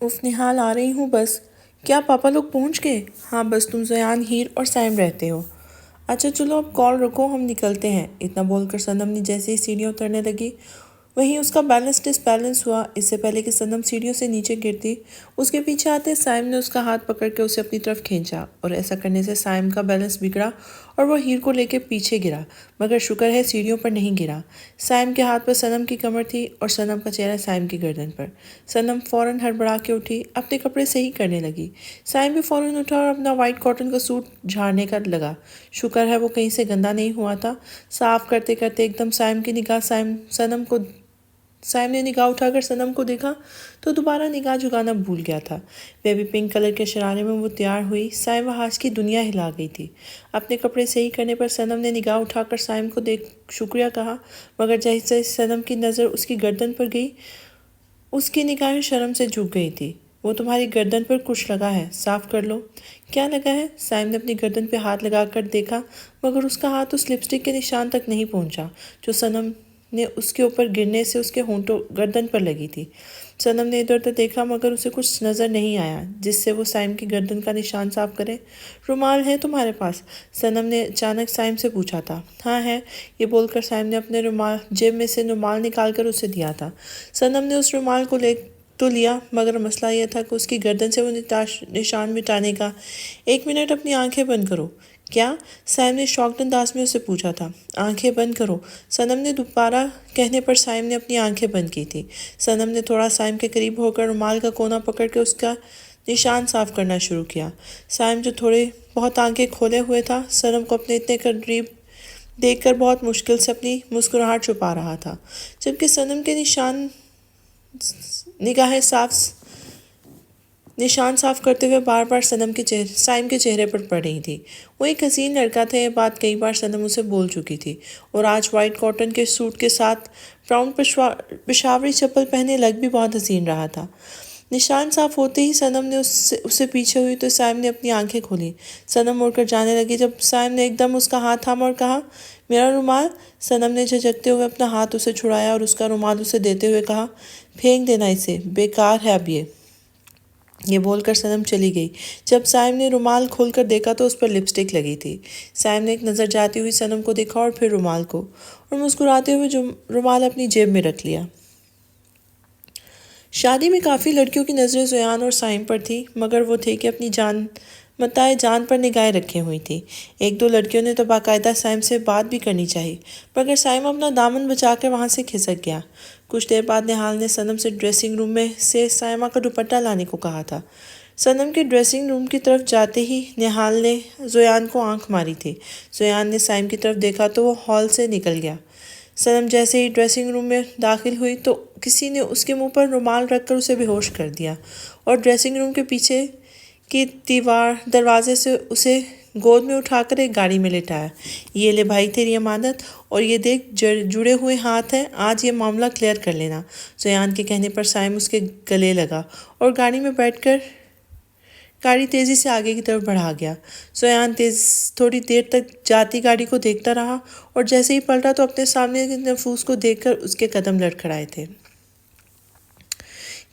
If نہال آ رہی ہوں بس۔ کیا پاپا لوگ پہنچ گئے؟ ہاں بس تم زیان، ہیر اور سائم رہتے ہو۔ اچھا چلو اب کال رکھو، ہم نکلتے ہیں۔ اتنا بول کر صنم نے جیسے ہی سیڑھیاں اترنے لگی وہیں اس کا بیلنس ڈس بیلنس ہوا۔ اس سے پہلے کہ صنم سیڑھیوں سے نیچے گرتی، اس کے پیچھے آتے سائم نے اس کا ہاتھ پکڑ کے اسے اپنی طرف کھینچا، اور ایسا کرنے سے سائم کا بیلنس بگڑا اور وہ ہیر کو لے کے پیچھے گرا، مگر شکر ہے سیڑھیوں پر نہیں گرا۔ سائم کے ہاتھ پر صنم کی کمر تھی اور صنم کا چہرہ سائم کی گردن پر۔ صنم فوراً ہڑبڑا کے اٹھی، اپنے کپڑے صحیح کرنے لگی۔ سائم بھی فوراً اٹھا اور اپنا وائٹ کاٹن کا سوٹ جھاڑنے کا لگا۔ شکر ہے وہ کہیں سے گندا نہیں ہوا تھا۔ صاف کرتے کرتے ایک دم سائم نے نگاہ اٹھا کر صنم کو دیکھا تو دوبارہ نگاہ جھکانا بھول گیا تھا۔ بیبی پنک کلر کے شرارے میں وہ تیار ہوئی۔ سائم آج کی دنیا ہلا گئی تھی۔ اپنے کپڑے صحیح کرنے پر صنم نے نگاہ اٹھا کر سائم کو دیکھ شکریہ کہا، مگر جیسے صنم کی نظر اس کی گردن پر گئی، اس کی نگاہیں شرم سے جھک گئی تھی۔ وہ تمہاری گردن پر کچھ لگا ہے، صاف کر لو۔ کیا لگا ہے؟ سائم نے اپنی گردن پہ ہاتھ لگا کر دیکھا، مگر اس کا ہاتھ اس لپسٹک کے نشان تک نہیں پہنچا جو صنم نے اس کے اوپر گرنے سے اس کے ہونٹوں گردن پر لگی تھی۔ صنم نے ادھر ادھر دیکھا مگر اسے کچھ نظر نہیں آیا جس سے وہ سائم کی گردن کا نشان صاف کرے۔ رومال ہے تمہارے پاس؟ صنم نے اچانک سائم سے پوچھا تھا۔ ہاں ہے، یہ بول کر سائم نے اپنے جیب میں سے رومال نکال کر اسے دیا تھا۔ صنم نے اس رومال کو تو لیا، مگر مسئلہ یہ تھا کہ اس کی گردن سے وہ نشان مٹانے کا۔ 1 منٹ اپنی آنکھیں بند کرو۔ کیا؟ سائم نے شاکڈ انداز میں اسے پوچھا تھا۔ آنکھیں بند کرو، صنم نے دوبارہ کہنے پر سائم نے اپنی آنکھیں بند کی تھی۔ صنم نے تھوڑا سائم کے قریب ہو کر رومال کا کونا پکڑ کے اس کا نشان صاف کرنا شروع کیا۔ سائم جو تھوڑے بہت آنکھیں کھولے ہوئے تھا، صنم کو اپنے اتنے قریب دیکھ کر بہت مشکل سے اپنی مسکراہٹ چھپا رہا تھا، جبکہ صنم کے نگاہیں نشان صاف کرتے ہوئے بار بار سائم کے چہرے پر پڑ رہی تھی۔ وہ ایک حسین لڑکا تھا، یہ بات کئی بار صنم اسے بول چکی تھی، اور آج وائٹ کاٹن کے سوٹ کے ساتھ براؤن پشاوری چپل پہنے لگ بھی بہت حسین رہا تھا۔ نشان صاف ہوتے ہی صنم نے اسے پیچھے ہوئی تو سائم نے اپنی آنکھیں کھولی۔ صنم مڑ کر جانے لگی جب سائم نے ایک دم اس کا ہاتھ تھاما اور کہا، میرا رومال۔ صنم نے جھجکتے ہوئے اپنا ہاتھ اسے چھڑایا اور اس کا رومال اسے دیتے ہوئے کہا، پھینک دینا اسے، بیکار ہے اب یہ بول کر صنم چلی گئی۔ جب سائم نے رومال کھول کر دیکھا تو اس پر لپسٹک لگی تھی۔ سائم نے ایک نظر جاتی ہوئی صنم کو دیکھا اور پھر رومال کو، اور مسکراتے ہوئے رومال اپنی جیب میں رکھ لیا۔ شادی میں کافی لڑکیوں کی نظریں زیان اور سائم پر تھی، مگر وہ تھے کہ اپنی متاع جان پر نگاہیں رکھے ہوئی تھی۔ 1-2 لڑکیوں نے تو باقاعدہ سائم سے بات بھی کرنی چاہی، مگر سائم اپنا دامن بچا کر وہاں سے کھسک گیا۔ کچھ دیر بعد نہال نے صنم سے ڈریسنگ روم میں سے سائمہ کا دوپٹہ لانے کو کہا تھا۔ صنم کے ڈریسنگ روم کی طرف جاتے ہی نہال نے زیان کو آنکھ ماری تھی۔ زیان نے سائم کی طرف دیکھا تو وہ ہال سے نکل گیا۔ صنم جیسے ہی ڈریسنگ روم میں داخل ہوئی تو کسی نے اس کے منہ پر رومال رکھ کر اسے بے ہوش کر دیا، اور ڈریسنگ روم کے پیچھے کی دروازے سے اسے گود میں اٹھا کر ایک گاڑی میں لٹایا۔ یہ لے بھائی تیری امانت، اور یہ دیکھ جڑے ہوئے ہاتھ ہیں، آج یہ معاملہ کلیئر کر لینا۔ زیان کے کہنے پر سائم اس کے گلے لگا اور گاڑی میں بیٹھ کر گاڑی تیزی سے آگے کی طرف بڑھا گیا۔ زیان تھوڑی دیر تک جاتی گاڑی کو دیکھتا رہا، اور جیسے ہی پلٹا تو اپنے سامنے کے نفوس کو دیکھ کر اس کے قدم لڑکھڑائے تھے۔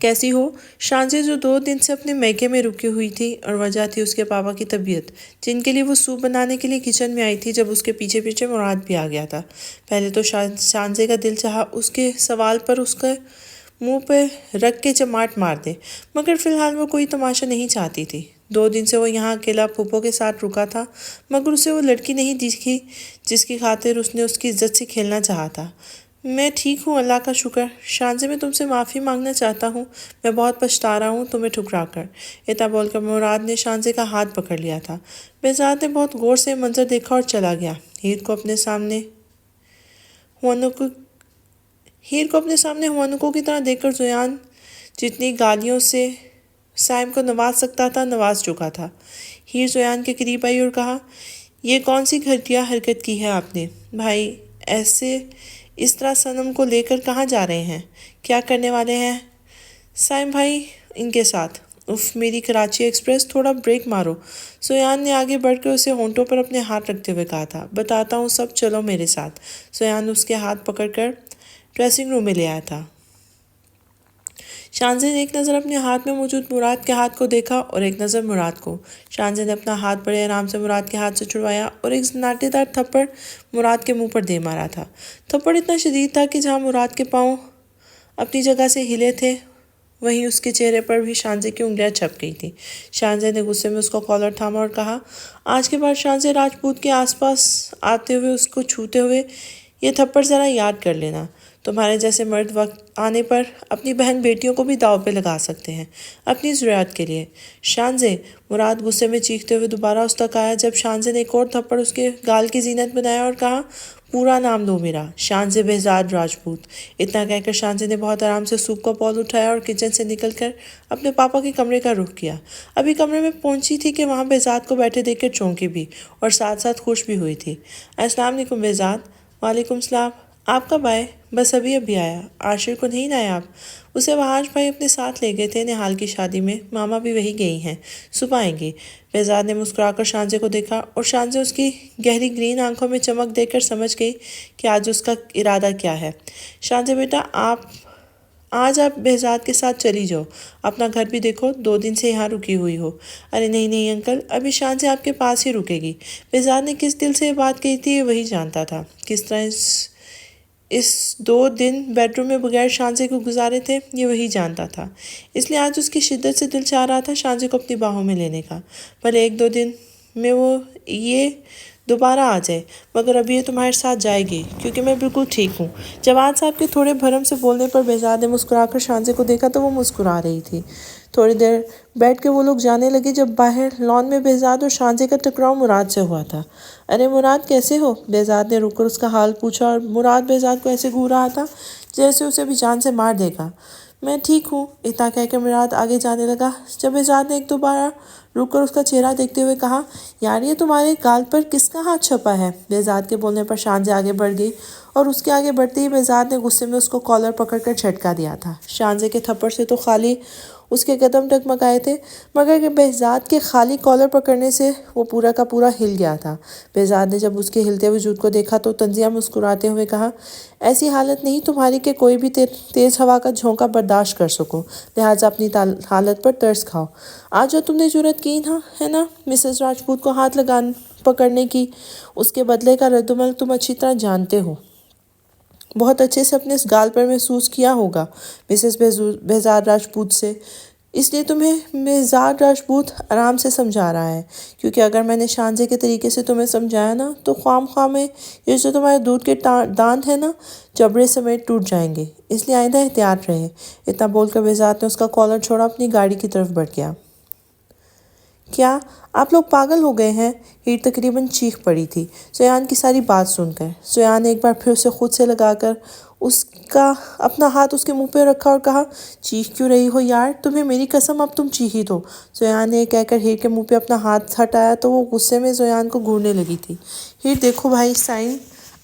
کیسی ہو؟ شانزے جو 2 دن سے اپنے میکے میں رکی ہوئی تھی، اور وجہ تھی اس کے پاپا کی طبیعت، جن کے لیے وہ سوپ بنانے کے لیے کچن میں آئی تھی جب اس کے پیچھے پیچھے مراد بھی آ گیا تھا۔ پہلے تو شانزے کا دل چاہا اس کے سوال پر اس کے منہ پہ رکھ کے چماٹ مار دے، مگر فی الحال وہ کوئی تماشا نہیں چاہتی تھی۔ 2 دن سے وہ یہاں اکیلا پھوپھو کے ساتھ رکا تھا، مگر اسے وہ لڑکی نہیں دکھی جس کی خاطر اس نے اس کی عزت سے کھیلنا چاہا تھا۔ میں ٹھیک ہوں، اللہ کا شکر۔ شانزے میں تم سے معافی مانگنا چاہتا ہوں، میں بہت پچھتا رہا ہوں تمہیں ٹھکرا کر۔ اتنا بول کر مراد نے شانزے کا ہاتھ پکڑ لیا تھا۔ بہزاد نے بہت غور سے منظر دیکھا اور چلا گیا۔ ہیر کو اپنے سامنے ہونکو کی طرح دیکھ کر زیان جتنی گالیوں سے سائم کو نواز سکتا تھا نواز چکا تھا۔ ہیر زیان کے قریب آئی اور کہا، یہ کون سی گھٹیا حرکت کی ہے آپ نے؟ بھائی اس طرح صنم کو لے کر کہاں جا رہے ہیں؟ کیا کرنے والے ہیں؟ سائم بھائی ان کے ساتھ۔ اف میری کراچی ایکسپریس، تھوڑا بریک مارو۔ زیان نے آگے بڑھ کر اسے ہونٹوں پر اپنے ہاتھ رکھتے ہوئے کہا تھا۔ بتاتا ہوں سب، چلو میرے ساتھ۔ زیان نے اس کے ہاتھ پکڑ کر ڈریسنگ روم میں لے آیا تھا۔ شانزے نے ایک نظر اپنے ہاتھ میں موجود مراد کے ہاتھ کو دیکھا اور ایک نظر مراد کو۔ شانزے نے اپنا ہاتھ بڑے آرام سے مراد کے ہاتھ سے چھڑوایا اور ایک سناٹے دار تھپڑ مراد کے منہ پر دے مارا تھا۔ تھپڑ اتنا شدید تھا کہ جہاں مراد کے پاؤں اپنی جگہ سے ہلے تھے وہیں اس کے چہرے پر بھی شانزے کی انگلیاں چھپ گئی تھیں۔ شانزے نے غصے میں اس کا کالر تھاما اور کہا، آج کے بعد شانزے راجپوت کے آس پاس آتے ہوئے اس کو چھوتے ہوئے یہ تھپڑ ذرا یاد کر لینا۔ تمہارے جیسے مرد وقت آنے پر اپنی بہن بیٹیوں کو بھی داؤ پہ لگا سکتے ہیں اپنی ضروریات کے لیے۔ شانزے، مراد غصے میں چیختے ہوئے دوبارہ اس تک آیا جب شانزے نے ایک اور تھپڑ اس کے گال کی زینت بنایا اور کہا، پورا نام لو میرا، شانزے بہزاد راجپوت۔ اتنا کہہ کر شانزے نے بہت آرام سے سوپ کا بول اٹھایا اور کچن سے نکل کر اپنے پاپا کے کمرے کا رخ کیا۔ ابھی کمرے میں پہنچی تھی کہ وہاں بہزاد کو بیٹھے دیکھ کر چونکی بھی اور ساتھ ساتھ خوش بھی ہوئی تھی۔ السلام علیکم بہزاد۔ وعلیکم السلام۔ آپ کب آئے؟ بس ابھی آیا۔ عاشر کو نہیں لائے آپ؟ اسے وحاش بھائی اپنے ساتھ لے گئے تھے نہال کی شادی میں، ماما بھی وہی گئی ہیں، صبح آئیں گی۔ بہزاد نے مسکرا کر شانزے کو دیکھا اور شانزے اس کی گہری گرین آنکھوں میں چمک دیکھ کر سمجھ گئی کہ آج اس کا ارادہ کیا ہے۔ شانزے بیٹا، آج آپ بہزاد کے ساتھ چلی جاؤ، اپنا گھر بھی دیکھو، 2 دن سے یہاں رکی ہوئی ہو۔ ارے نہیں انکل، ابھی شانزے آپ کے پاس ہی رکے گی۔ بہزاد نے کس دل سے یہ بات کہی تھی یہ وہی جانتا تھا۔ کس طرح اس 2 دن بیڈ روم میں بغیر شانزے کو گزارے تھے یہ وہی جانتا تھا۔ اس لیے آج اس کی شدت سے دل چاہ رہا تھا شانزے کو اپنی باہوں میں لینے کا، بھلے 1-2 دن میں وہ یہ دوبارہ آ جائے، مگر ابھی یہ تمہارے ساتھ جائے گی کیونکہ میں بالکل ٹھیک ہوں۔ جواد صاحب کے تھوڑے بھرم سے بولنے پر بہزاد نے مسکرا کر شانزے کو دیکھا تو وہ مسکرا رہی تھی۔ تھوڑی دیر بیٹھ کے وہ لوگ جانے لگے جب باہر لان میں بہزاد اور شانزے کا ٹکراؤ مراد سے ہوا تھا۔ ارے مراد، کیسے ہو؟ بہزاد نے رک کر اس کا حال پوچھا اور مراد بہزاد کو ایسے گھور رہا تھا جیسے اسے بھی جان سے مار دے گا۔ میں ٹھیک ہوں، اتنا کہہ کر مراد آگے جانے لگا جب بہزاد نے ایک دو بار رک کر اس کا چہرہ دیکھتے ہوئے کہا، یار یہ تمہارے گال پر کس کا ہاتھ چھپا ہے؟ بہزاد کے بولنے پر شانزے آگے بڑھ گئی اور اس کے آگے بڑھتے ہی بہزاد نے غصے میں اس کو کالر پکڑ کر جھٹکا دیا تھا۔ شانزے کے تھپڑ سے تو خالی اس کے قدم ڈگمگائے تھے مگر بہزاد کے خالی کالر پکڑنے سے وہ پورا کا پورا ہل گیا تھا۔ بہزاد نے جب اس کے ہلتے وجود کو دیکھا تو طنزیہ مسکراتے ہوئے کہا، ایسی حالت نہیں تمہاری کہ کوئی بھی تیز ہوا کا جھونکا برداشت کر سکو، لہٰذا اپنی حالت پر ترس کھاؤ۔ آج جو تم نے جرأت کی ہے نا مسز راجپوت کو ہاتھ پکڑنے کی، اس کے بدلے کا ردعمل تم اچھی طرح جانتے ہو، بہت اچھے سے اپنے اس گال پر محسوس کیا ہوگا مسز بہزاد راجپوت سے، اس لیے تمہیں بہزاد راجپوت آرام سے سمجھا رہا ہے، کیونکہ اگر میں نے شانزے کے طریقے سے تمہیں سمجھایا نا تو خواہ میں یہ جو تمہارے دودھ کے دانت ہیں نا جبڑے سمیت ٹوٹ جائیں گے، اس لیے آئندہ احتیاط رہے۔ اتنا بول کر بہزاد نے اس کا کالر چھوڑا اپنی گاڑی کی طرف بڑھ گیا۔ کیا آپ لوگ پاگل ہو گئے ہیں؟ ہیر تقریباً چیخ پڑی تھی سویان کی ساری بات سن کر۔ سویان نے ایک بار پھر اسے خود سے لگا کر اس کا اپنا ہاتھ اس کے منہ پہ رکھا اور کہا، چیخ کیوں رہی ہو یار، تمہیں میری قسم اب تم چیخی دو۔ سویان نے یہ کہہ کر ہیر کے منہ پہ اپنا ہاتھ ہٹایا تو وہ غصے میں سویان کو گھورنے لگی تھی۔ ہیر دیکھو بھائی سائن،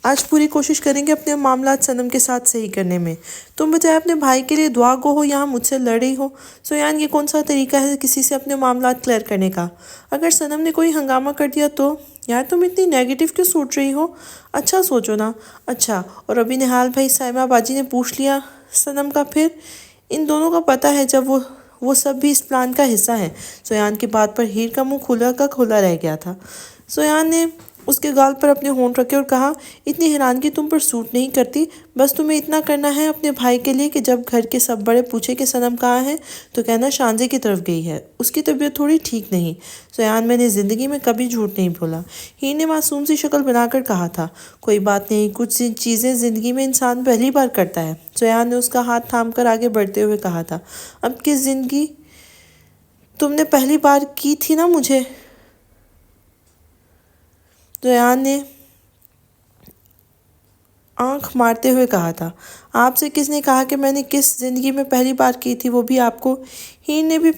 آج پوری کوشش کریں گے اپنے معاملات صنم کے ساتھ صحیح کرنے میں، تم بجائے اپنے بھائی کے لیے دعا گو ہو یہاں مجھ سے لڑ رہی ہو۔ سویان، یہ کون سا طریقہ ہے کسی سے اپنے معاملات کلیئر کرنے کا؟ اگر صنم نے کوئی ہنگامہ کر دیا تو؟ یار تم اتنی نیگیٹو کیوں سوچ رہی ہو؟ اچھا سوچو نا۔ اچھا، اور ابھی نہال بھائی سائمہ باجی نے پوچھ لیا صنم کا، پھر ان دونوں کا پتہ ہے جب وہ سب بھی اس پلان کا حصہ ہیں۔ سویان کی بات پر ہیر کا منہ کھلا کا کھلا رہ گیا تھا۔ سویان نے اس کے گال پر اپنے ہونٹ رکھے اور کہا، اتنی حیرانگی تم پر سوٹ نہیں کرتی، بس تمہیں اتنا کرنا ہے اپنے بھائی کے لیے کہ جب گھر کے سب بڑے پوچھے کہ صنم کہاں ہے تو کہنا شانزے کی طرف گئی ہے، اس کی طبیعت تھوڑی ٹھیک نہیں۔ سویان، میں نے زندگی میں کبھی جھوٹ نہیں بولا، ہیر نے معصوم سی شکل بنا کر کہا تھا۔ کوئی بات نہیں، کچھ چیزیں زندگی میں انسان پہلی بار کرتا ہے۔ سویان نے اس کا ہاتھ تھام کر آگے بڑھتے ہوئے کہا تھا، اب کس زندگی تم نے پہلی بار کی تھی نا مجھے؟ سویان نے آنکھ مارتے ہوئے کہا تھا، آپ سے کس نے کہا کہ میں نے کس زندگی میں پہلی بار کی تھی، وہ بھی آپ کو؟ ہیر نے بھی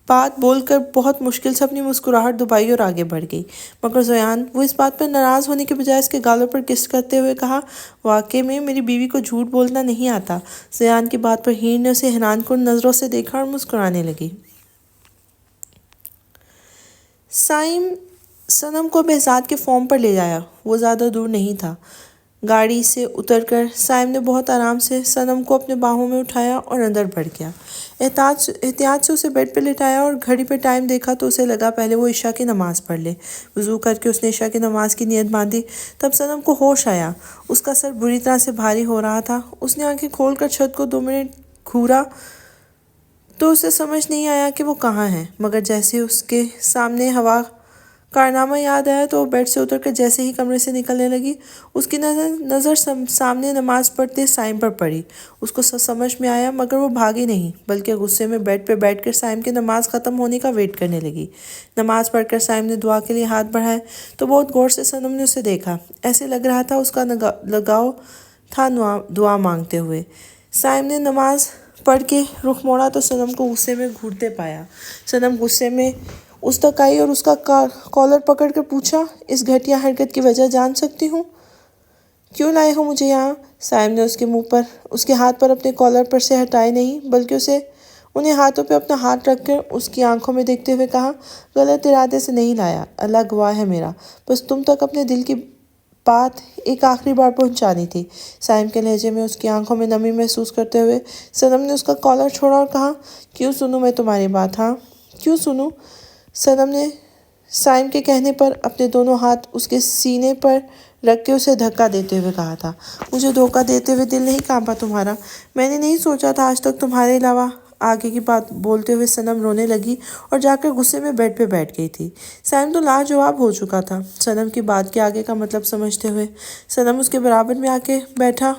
بات بول کر بہت مشکل سے اپنی مسکراہٹ دبائی اور آگے بڑھ گئی، مگر سویان وہ اس بات پر ناراض ہونے کے بجائے اس کے گالوں پر کس کرتے ہوئے کہا، واقعی میں میری بیوی کو جھوٹ بولنا نہیں آتا۔ سویان کی بات پر ہیر نے اسے حیران کن نظروں سے دیکھا اور مسکرانے لگی۔ صنم کو بہزاد کے فارم پر لے جایا، وہ زیادہ دور نہیں تھا، گاڑی سے اتر کر سائم نے بہت آرام سے صنم کو اپنے باہوں میں اٹھایا اور اندر بڑھ گیا۔ احتیاط سے اسے بیڈ پہ لٹایا اور گھڑی پہ ٹائم دیکھا تو اسے لگا پہلے وہ عشاء کی نماز پڑھ لے۔ وضو کر کے اس نے عشاء کی نماز کی نیت باندھی۔ تب صنم کو ہوش آیا۔ اس کا سر بری طرح سے بھاری ہو رہا تھا۔ اس نے آنکھیں کھول کر چھت کو 2 منٹ گھورا تو اسے سمجھ نہیں آیا کہ وہ کہاں ہے، مگر جیسے ہی اس کے سامنے ہوا کارنامہ یاد آیا تو وہ بیڈ سے اتر کر جیسے ہی کمرے سے نکلنے لگی، اس کی نظر سامنے نماز پڑھتے سائم پر پڑی۔ اس کو سمجھ میں آیا، مگر وہ بھاگی نہیں بلکہ غصے میں بیڈ پہ بیٹھ کر سائم کی نماز ختم ہونے کا ویٹ کرنے لگی۔ نماز پڑھ کر سائم نے دعا کے لیے ہاتھ بڑھائے تو بہت غور سے صنم نے اسے دیکھا۔ ایسے لگ رہا تھا اس کا لگاؤ تھا دعا مانگتے ہوئے۔ سائم نے نماز پڑھ کے رخ موڑا تو صنم کو غصے میں گھورتے پایا۔ صنم غصے میں اس تک آئی اور اس کا کالر پکڑ کر پوچھا، اس گھٹیا حرکت کی وجہ جان سکتی ہوں؟ کیوں لائے ہو مجھے یہاں؟ سائم نے اس کے ہاتھ پر اپنے کالر پر سے ہٹائے نہیں بلکہ انہیں ہاتھوں پہ اپنا ہاتھ رکھ کر اس کی آنکھوں میں دیکھتے ہوئے کہا، غلط ارادے سے نہیں لایا، اللہ گواہ ہے میرا، بس تم تک اپنے دل کی بات ایک آخری بار پہنچانی تھی۔ سائم کے لہجے میں اس کی آنکھوں میں نمی محسوس کرتے ہوئے صنم نے اس کا کالر چھوڑا اور کہا، کیوں سنوں میں تمہاری بات؟ ہاں کیوں سنوں؟ صنم نے سائم کے کہنے پر اپنے دونوں ہاتھ اس کے سینے پر رکھ کے اسے دھکا دیتے ہوئے کہا تھا، مجھے دھوکہ دیتے ہوئے دل نہیں کانپا تمہارا؟ میں نے نہیں سوچا تھا آج تک تمہارے علاوہ۔ آگے کی بات بولتے ہوئے صنم رونے لگی اور جا کر غصے میں بیڈ پہ بیٹھ گئی تھی۔ سائم تو لاجواب ہو چکا تھا صنم کی بات کے آگے کا مطلب سمجھتے ہوئے۔ صنم اس کے برابر میں آ کے بیٹھا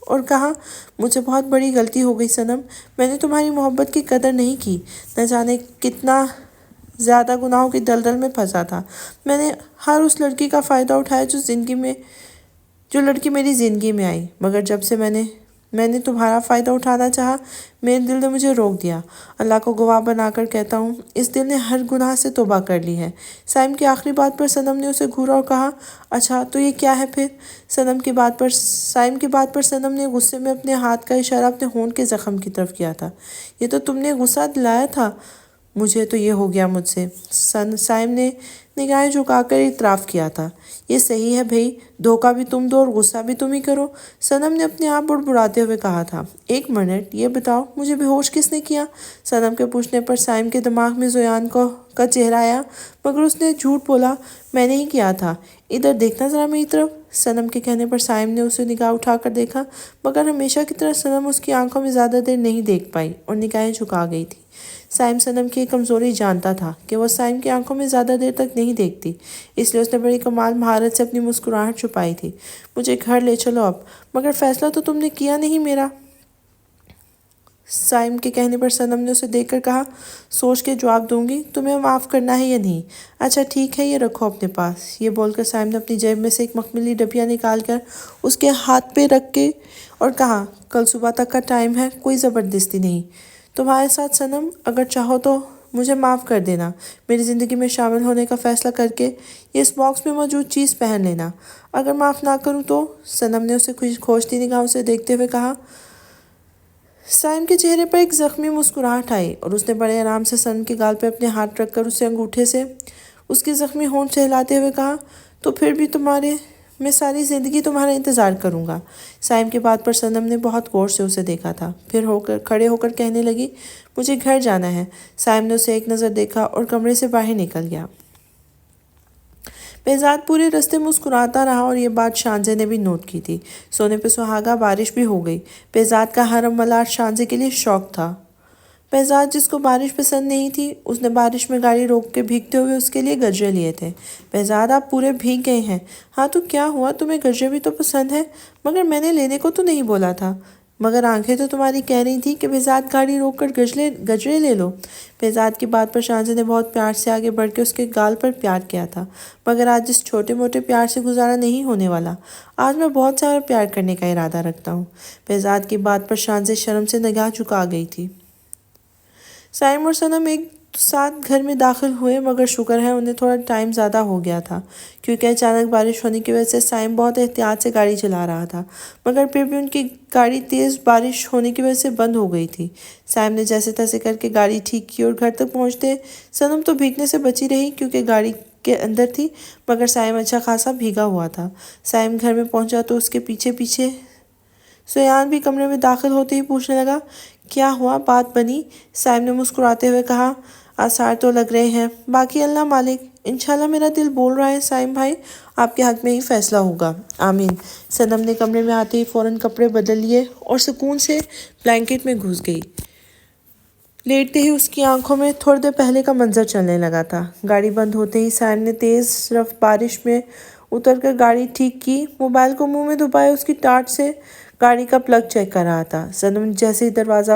اور کہا، مجھ سے بہت بڑی غلطی ہو گئی صنم، میں نے تمہاری محبت کی قدر نہیں کی، نہ جانے کتنا زیادہ گناہوں کی دلدل میں پھنسا تھا۔ میں نے ہر اس لڑکی کا فائدہ اٹھایا جو لڑکی میری زندگی میں آئی، مگر جب سے میں نے تمہارا فائدہ اٹھانا چاہا، میرے دل نے مجھے روک دیا۔ اللہ کو گواہ بنا کر کہتا ہوں، اس دل نے ہر گناہ سے توبہ کر لی ہے۔ سائم کی آخری بات پر صنم نے اسے گھورا اور کہا، اچھا تو یہ کیا ہے پھر؟ سائم کی بات پر صنم نے غصے میں اپنے ہاتھ کا اشارہ اپنے ہونٹ کے زخم کی طرف کیا تھا۔ یہ تو تم نے غصہ دلایا تھا مجھے، تو یہ ہو گیا مجھ سے۔ سائم نے نگاہیں جھکا کر اعتراف کیا تھا، یہ صحیح ہے بھئی، دھوکہ بھی تم دو اور غصہ بھی تم ہی کرو۔ صنم نے اپنے آپ بڑبڑاتے ہوئے کہا تھا، ایک منٹ، یہ بتاؤ مجھے بے ہوش کس نے کیا؟ صنم کے پوچھنے پر سائم کے دماغ میں زویان کا چہرہ آیا، مگر اس نے جھوٹ بولا، میں نے ہی کیا تھا، ادھر دیکھنا ذرا میری طرف۔ صنم کے کہنے پر سائم نے اسے نگاہ اٹھا کر دیکھا، مگر ہمیشہ کی طرح صنم اس کی آنکھوں میں زیادہ دیر نہیں دیکھ پائی اور نگاہیں جھکا گئی تھی۔ سائم صنم کی کمزوری جانتا تھا کہ وہ سائم کی آنکھوں میں زیادہ دیر تک نہیں دیکھتی، اس لیے اس نے بڑی کمال مہارت سے اپنی مسکراہٹ چھپائی تھی، مجھے گھر لے چلو اب، مگر فیصلہ تو تم نے کیا نہیں میرا۔ سائم کے کہنے پر صنم نے اسے دیکھ کر کہا، سوچ کے جواب دوں گی، تمہیں معاف کرنا ہے یا نہیں؟ اچھا ٹھیک ہے، یہ رکھو اپنے پاس۔ یہ بول کر سائم نے اپنی جیب میں سے ایک مخملی ڈبیا نکال کر اس کے ہاتھ پہ رکھ کے اور کہا، کل صبح تک کا ٹائم ہے، کوئی زبردستی نہیں تمہارے ساتھ صنم، اگر چاہو تو مجھے معاف کر دینا، میری زندگی میں شامل ہونے کا فیصلہ کر کے یہ اس باکس میں موجود چیز پہن لینا، اگر معاف نہ کروں تو؟ صنم نے اسے کھوجتی نگاہوں سے دیکھتے ہوئے کہا۔ سائم کے چہرے پر ایک زخمی مسکراہٹ آئی اور اس نے بڑے آرام سے صنم کے گال پہ اپنے ہاتھ رکھ کر اسے انگوٹھے سے اس کی زخمی ہونٹ سہلاتے ہوئے کہا، تو پھر بھی میں ساری زندگی تمہارا انتظار کروں گا۔ سائم کی بات پر صنم نے بہت غور سے اسے دیکھا تھا، پھر کھڑے ہو کر کہنے لگی، مجھے گھر جانا ہے۔ سائم نے اسے ایک نظر دیکھا اور کمرے سے باہر نکل گیا۔ بہزاد پورے راستے مسکراتا رہا اور یہ بات شانزے نے بھی نوٹ کی تھی۔ سونے پہ سہاگا، بارش بھی ہو گئی۔ بہزاد کا حرم ملار شانزے کے لیے شوق تھا۔ بہزاد جس کو بارش پسند نہیں تھی، اس نے بارش میں گاڑی روک کے بھیگتے ہوئے اس کے لیے گجرے لیے تھے۔ بہزاد آپ پورے بھیگ گئے ہیں۔ ہاں تو کیا ہوا، تمہیں گجرے بھی تو پسند ہیں، مگر میں نے لینے کو تو نہیں بولا تھا۔ مگر آنکھیں تو تمہاری کہہ رہی تھیں کہ بہزاد گاڑی روک کر گجرے لے لو۔ بہزاد کی بات پر شانزے نے بہت پیار سے آگے بڑھ کے اس کے گال پر پیار کیا تھا، مگر آج اس چھوٹے موٹے پیار سے گزارا نہیں ہونے والا، آج میں بہت زیادہ پیار کرنے کا ارادہ رکھتا ہوں۔ بہزاد کی بات پر شانزے شرم سے نگاہ جھکا گئی تھی۔ سائم اور صنم ایک ساتھ گھر میں داخل ہوئے، مگر شکر ہے انہیں تھوڑا ٹائم زیادہ ہو گیا تھا، کیونکہ اچانک بارش ہونے کی وجہ سے سائم بہت احتیاط سے گاڑی چلا رہا تھا، مگر پھر بھی ان کی گاڑی تیز بارش ہونے کی وجہ سے بند ہو گئی تھی۔ سائم نے جیسے تیسے کر کے گاڑی ٹھیک کی اور گھر تک پہنچتے صنم تو بھیگنے سے بچی رہی، کیونکہ گاڑی کے اندر تھی مگر سائم اچھا خاصا بھیگا ہوا تھا۔ سائم گھر میں پہنچا تو اس کے پیچھے پیچھے سیان بھی کمرے میں داخل ہوتے ہی پوچھنے لگا، کیا ہوا، بات بنی؟ سائم نے مسکراتے ہوئے کہا، آثار تو لگ رہے ہیں، باقی اللہ مالک، انشاءاللہ میرا دل بول رہا ہے سائم بھائی، آپ کے حق میں ہی فیصلہ ہوگا، آمین۔ صنم نے کمرے میں آتے ہی فوراً کپڑے بدل لیے اور سکون سے بلینکٹ میں گھس گئی۔ لیٹتے ہی اس کی آنکھوں میں تھوڑی دیر پہلے کا منظر چلنے لگا تھا۔ گاڑی بند ہوتے ہی سائم نے تیز رفتار بارش میں اتر کر گاڑی ٹھیک کی، موبائل کو منہ میں دبائے اس کی ٹارچ سے گاڑی کا پلگ چیک کر رہا تھا۔ صنم نے جیسے ہی دروازہ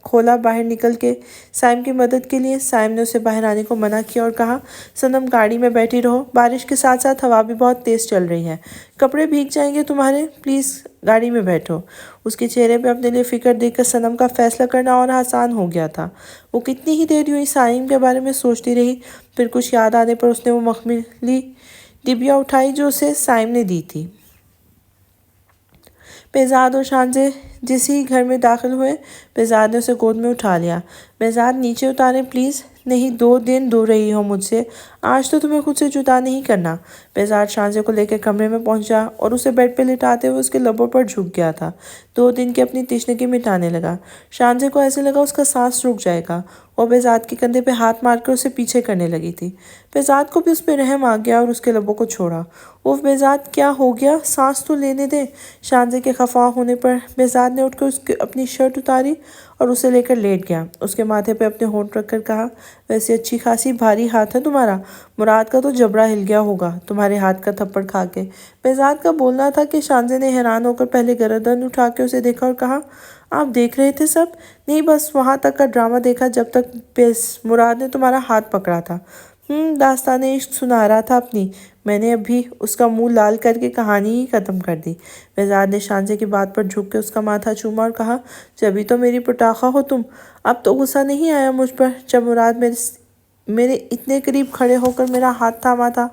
کھولا باہر نکل کے سائم کی مدد کے لیے، سائم نے اسے باہر آنے کو منع کیا اور کہا، صنم گاڑی میں بیٹھی رہو، بارش کے ساتھ ساتھ ہوا بھی بہت تیز چل رہی ہے، کپڑے بھیگ جائیں گے تمہارے، پلیز گاڑی میں بیٹھو۔ اس کے چہرے پہ اپنے لیے فکر دیکھ کر صنم کا فیصلہ کرنا اور آسان ہو گیا تھا۔ وہ کتنی ہی دیر یوں سائم کے بارے میں سوچتی رہی، پھر کچھ یاد آنے پر اس نے وہ مخملی ڈبیا اٹھائی جو اسے سائم نے دی تھی۔ بہزاد اور شانزے جس ہی گھر میں داخل ہوئے، بہزاد نے اسے گود میں اٹھا لیا۔ بہزاد نیچے اتاریں پلیز، نہیں 2 دن دور رہی ہو مجھ سے، آج تو تمہیں خود سے جدا نہیں کرنا۔ بہزاد شانزے کو لے کے کمرے میں پہنچا اور اسے بیڈ پہ لٹاتے ہوئے اس کے لبوں پر جھک گیا تھا۔ 2 دن کی اپنی تشنگی مٹانے لگا۔ شانزے کو ایسے لگا اس کا سانس رک جائے گا۔ وہ بہزاد کے کندھے پہ ہاتھ مار کر اسے پیچھے کرنے لگی تھی۔ بہزاد کو بھی اس پہ رحم آ گیا اور اس کے لبوں کو چھوڑا۔ اوف بہزاد، کیا ہو گیا، سانس تو لینے دے۔ شانزے کے خفا ہونے پر بہزاد نے اٹھ کر اپنی شرٹ اتاری اور اسے لے کر لیٹ گیا۔ اس کے ماتھے پہ اپنے ہونٹ رکھ کر کہا، ویسے اچھی خاصی بھاری ہاتھ ہے تمہارا، مراد کا تو جبڑا ہل گیا ہوگا تمہارے ہاتھ کا تھپڑ کھا کے۔ بہزاد کا بولنا تھا کہ شانزے نے حیران ہو کر پہلے گردن اٹھا کے اسے دیکھا اور کہا، آپ دیکھ رہے تھے سب؟ نہیں بس وہاں تک کا ڈرامہ دیکھا جب تک مراد نے تمہارا ہاتھ پکڑا تھا۔ داستان عشق سنا رہا تھا اپنی، میں نے ابھی اس کا منہ لال کر کے کہانی ہی ختم کر دی۔ بہزاد نے شانزے کی بات پر جھک کے اس کا ماتھا چوما اور کہا، جبھی تو میری پٹاخہ ہو تم، اب تو غصہ نہیں آیا مجھ پر جب مراد میرے اتنے قریب کھڑے ہو کر میرا ہاتھ تھاما تھا؟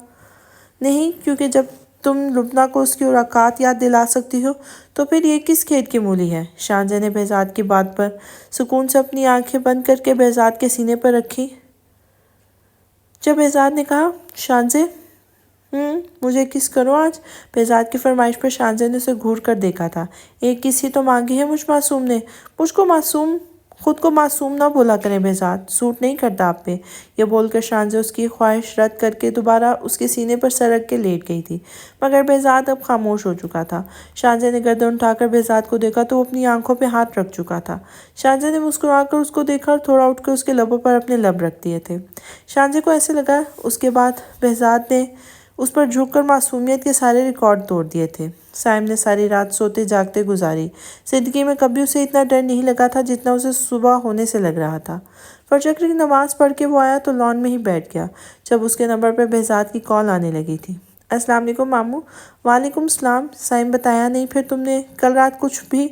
نہیں، کیونکہ جب تم لبنہ کو اس کی اوقات یاد دلا سکتی ہو تو پھر یہ کس کھیت کی مولی ہے؟ شانزے نے بہزاد کی بات پر سکون سے اپنی آنکھیں بند کر کے بہزاد کے سینے پر رکھی۔ جب بہزاد نے کہا، شانزے مجھے کس کرو آج؟ بہزاد کی فرمائش پر شانزے نے اسے گھور کر دیکھا تھا۔ ایک کس ہی تو مانگی ہے مجھ معصوم نے، خود کو معصوم نہ بولا کریں بہزاد، سوٹ نہیں کرتا آپ پہ۔ یہ بول کر شانزے اس کی خواہش رد کر کے دوبارہ اس کے سینے پر سر رکھ کے لیٹ گئی تھی، مگر بہزاد اب خاموش ہو چکا تھا۔ شانزے نے گردن اٹھا کر بہزاد کو دیکھا تو وہ اپنی آنکھوں پہ ہاتھ رکھ چکا تھا۔ شانزے نے مسکرا کر اس کو دیکھا اور تھوڑا اٹھ کر اس کے لبوں پر اپنے لب رکھ دیے تھے۔ شانزے کو ایسے لگا اس کے بعد بہزاد نے اس پر جھک کر معصومیت کے سارے ریکارڈ توڑ دیے تھے۔ سائم نے ساری رات سوتے جاگتے گزاری۔ زندگی میں کبھی اسے اتنا ڈر نہیں لگا تھا جتنا اسے صبح ہونے سے لگ رہا تھا۔ فجر کی نماز پڑھ کے وہ آیا تو لان میں ہی بیٹھ گیا جب اس کے نمبر پہ بہزاد کی کال آنے لگی تھی۔ السلام علیکم ماموں۔ وعلیکم السلام۔ سائم بتایا نہیں پھر تم نے کل رات کچھ بھی؟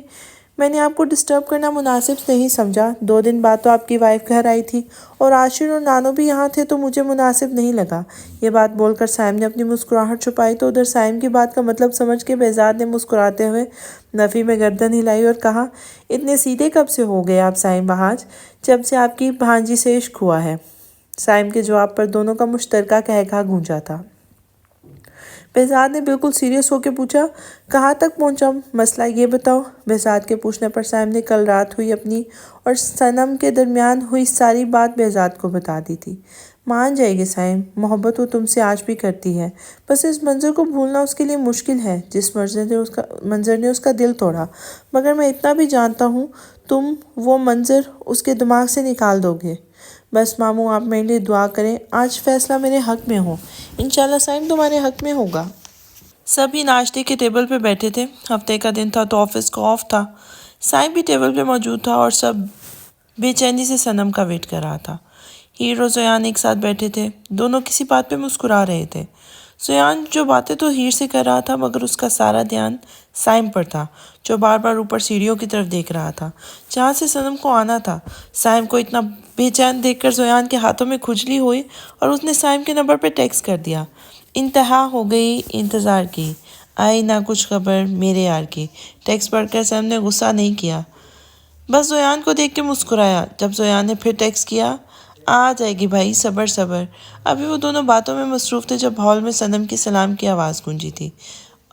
میں نے آپ کو ڈسٹرب کرنا مناسب نہیں سمجھا، 2 دن بعد تو آپ کی وائف گھر آئی تھی اور عاشر اور نانو بھی یہاں تھے تو مجھے مناسب نہیں لگا۔ یہ بات بول کر سائم نے اپنی مسکراہٹ چھپائی تو ادھر سائم کی بات کا مطلب سمجھ کے بہزاد نے مسکراتے ہوئے نفی میں گردن ہلائی اور کہا، اتنے سیدھے کب سے ہو گئے آپ سائم بہاج؟ جب سے آپ کی بھانجی سے عشق ہوا ہے۔ سائم کے جواب پر دونوں کا مشترکہ قہقہہ گونجا تھا۔ بہزاد نے بالکل سیریس ہو کے پوچھا، کہاں تک پہنچا مسئلہ یہ بتاؤ؟ بہزاد کے پوچھنے پر سائم نے کل رات ہوئی اپنی اور صنم کے درمیان ہوئی ساری بات بہزاد کو بتا دی تھی۔ مان جائے گی سائم، محبت وہ تم سے آج بھی کرتی ہے، بس اس منظر کو بھولنا اس کے لیے مشکل ہے جس منظر نے اس کا دل توڑا، مگر میں اتنا بھی جانتا ہوں تم وہ منظر اس کے دماغ سے نکال دو گے۔ بس ماموں آپ میرے لیے دعا کریں، آج فیصلہ میرے حق میں ہو، انشاءاللہ سائم تمہارے حق میں ہوگا۔ سبھی ناشتے کے ٹیبل پہ بیٹھے تھے، ہفتے کا دن تھا تو آفس کا آف تھا۔ سائم بھی ٹیبل پہ موجود تھا اور سب بے چینی سے صنم کا ویٹ کر رہا تھا۔ ہیر اور زیان ایک ساتھ بیٹھے تھے، دونوں کسی بات پہ مسکرا رہے تھے۔ زیان جو باتیں تو ہیر سے کر رہا تھا مگر اس کا سارا دھیان سائم پر تھا جو بار بار اوپر سیڑھیوں کی طرف دیکھ رہا تھا جہاں سے صنم کو آنا تھا۔ سائم کو اتنا بے چین دیکھ کر زیان کے ہاتھوں میں کھجلی ہوئی اور اس نے سائم کے نمبر پہ ٹیکسٹ کر دیا، انتہا ہو گئی انتظار کی، آئی نہ کچھ خبر میرے یار کی۔ ٹیکسٹ پڑھ کر سائم نے غصہ نہیں کیا، بس زیان کو دیکھ کے مسکرایا۔ جب زیان نے پھر ٹیکسٹ کیا، آ جائے گی بھائی، صبر صبر۔ ابھی وہ دونوں باتوں میں مصروف تھے جب ہال میں صنم کی سلام کی آواز گونجی تھی۔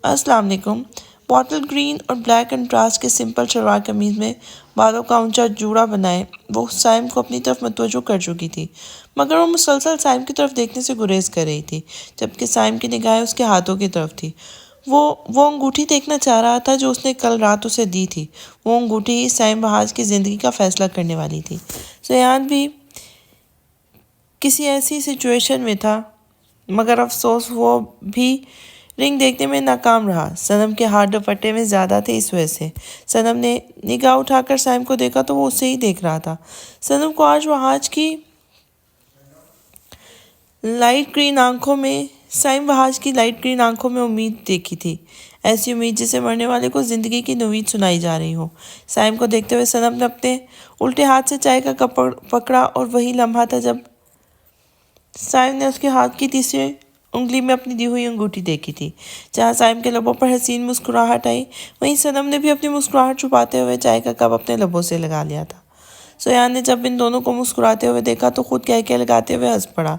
السلام علیکم۔ بوٹل گرین اور بلیک کنٹراسٹ کے سمپل شلوار قمیض میں بالوں کا اونچا جوڑا بنائے وہ سائم کو اپنی طرف متوجہ کر چکی تھی، مگر وہ مسلسل سائم کی طرف دیکھنے سے گریز کر رہی تھی، جبکہ سائم کی نگاہیں اس کے ہاتھوں کی طرف تھی۔ وہ انگوٹھی دیکھنا چاہ رہا تھا جو اس نے کل رات اسے دی تھی۔ وہ انگوٹھی ہی سائم بہاج کی زندگی کا فیصلہ کرنے والی تھی۔ زیان بھی کسی ایسی سچویشن میں تھا، مگر افسوس وہ بھی رنگ دیکھنے میں ناکام رہا۔ صنم کے ہاتھ دوپٹے میں زیادہ تھے، اس وجہ سے صنم نے نگاہ اٹھا کر سائم کو دیکھا تو وہ اسے ہی دیکھ رہا تھا۔ صنم کو آج بہاج کی لائٹ گرین آنکھوں میں امید دیکھی تھی، ایسی امید جسے مرنے والے کو زندگی کی نوید سنائی جا رہی ہو۔ سائم کو دیکھتے ہوئے صنم نے اپنے الٹے ہاتھ سے چائے کا کپ پکڑا، اور وہی لمحہ تھا جب سائم نے اس کے ہاتھ کی تیسری انگلی میں اپنی دی ہوئی انگوٹھی دیکھی تھی۔ جہاں سائم کے لبوں پر حسین مسکراہٹ آئی، وہیں صنم نے بھی اپنی مسکراہٹ چھپاتے ہوئے چائے کا کپ اپنے لبوں سے لگا لیا تھا۔ زیان نے جب ان دونوں کو مسکراتے ہوئے دیکھا تو خود کہہ لگاتے ہوئے ہنس پڑا۔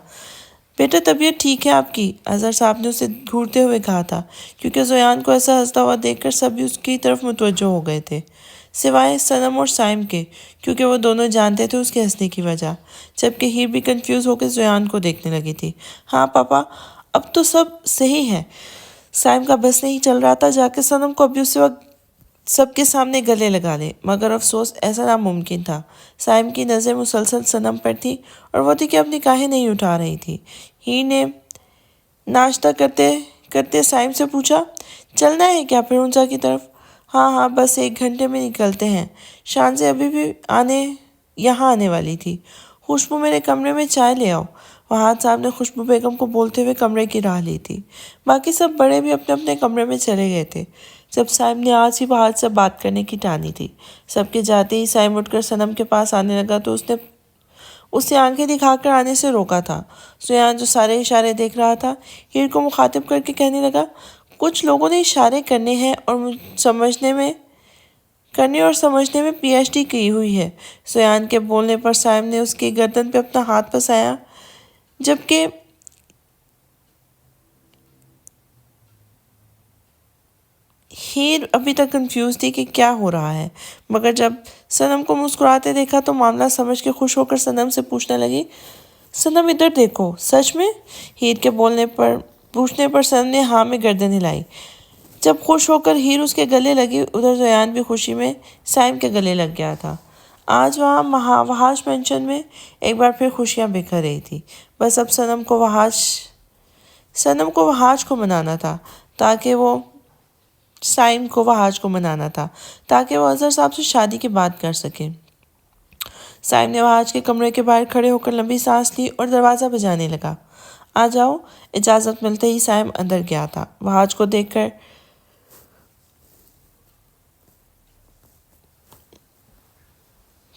بیٹا طبیعت ٹھیک ہے آپ کی؟ اظہر صاحب نے اسے گھورتے ہوئے کہا تھا، کیونکہ زیان کو ایسا ہنستا ہوا دیکھ کر سبھی اس کی طرف متوجہ ہو گئے تھے، سوائے صنم اور سائم کے، کیونکہ وہ دونوں جانتے تھے اس کے ہنسنے کی وجہ، جبکہ ہیر بھی کنفیوز ہو کے زیان کو دیکھنے لگی تھی۔ ہاں پاپا، اب تو سب صحیح ہے۔ سائم کا بس نہیں چل رہا تھا جا کے صنم کو ابھی اسی وقت سب کے سامنے گلے لگا لے، مگر افسوس ایسا ناممکن تھا۔ سائم کی نظر مسلسل صنم پر تھی، اور وہ تھی کہ اپنی نگاہیں نہیں اٹھا رہی تھی۔ ہیر نے ناشتہ کرتے کرتے سائم سے پوچھا، چلنا ہے کیا پھر اونچا کی طرف؟ ہاں بس 1 گھنٹے میں نکلتے ہیں۔ شانزے ابھی بھی یہاں آنے والی تھی۔ خوشبو میرے کمرے میں چائے لے آؤ۔ وہاج صاحب نے خوشبو بیگم کو بولتے ہوئے کمرے کی راہ لی تھی۔ باقی سب بڑے بھی اپنے اپنے کمرے میں چلے گئے تھے، جب سائم نے آج ہی بہاج سے بات کرنے کی ٹانی تھی۔ سب کے جاتے ہی سائم اٹھ کر صنم کے پاس آنے لگا تو اس نے اسے آنکھیں دکھا کر آنے سے روکا تھا۔ زیان جو سارے اشارے دیکھ رہا تھا، ہیر کو مخاطب کر کے کہنے لگا، کچھ لوگوں نے اشارے کرنے ہیں اور سمجھنے میں پی ایچ ڈی کی ہوئی ہے۔ زیان کے بولنے پر سائم نے اس کی گردن پہ اپنا ہاتھ پھنسایا، جبکہ ہیر ابھی تک کنفیوز تھی کہ کیا ہو رہا ہے، مگر جب صنم کو مسکراتے دیکھا تو معاملہ سمجھ کے خوش ہو کر صنم سے پوچھنے لگی، صنم ادھر دیکھو، سچ میں؟ ہیر کے پوچھنے پر صنم نے ہاں میں گردن ہلائی۔ جب خوش ہو کر ہیر اس کے گلے لگی، ادھر زیان بھی خوشی میں سائم کے گلے لگ گیا تھا۔ آج وہاں وہاج مینشن میں ایک بار پھر خوشیاں بکھر رہی تھی۔ بس اب صنم کو وہاج کو منانا تھا تاکہ وہ اظہر صاحب سے شادی کی بات کر سکے۔ سائم نے وہاج کے کمرے کے باہر کھڑے ہو کر لمبی سانس لی اور دروازہ بجانے لگا۔ آ جاؤ۔ اجازت ملتے ہی سائم اندر گیا تھا۔ وہاج کو دیکھ کر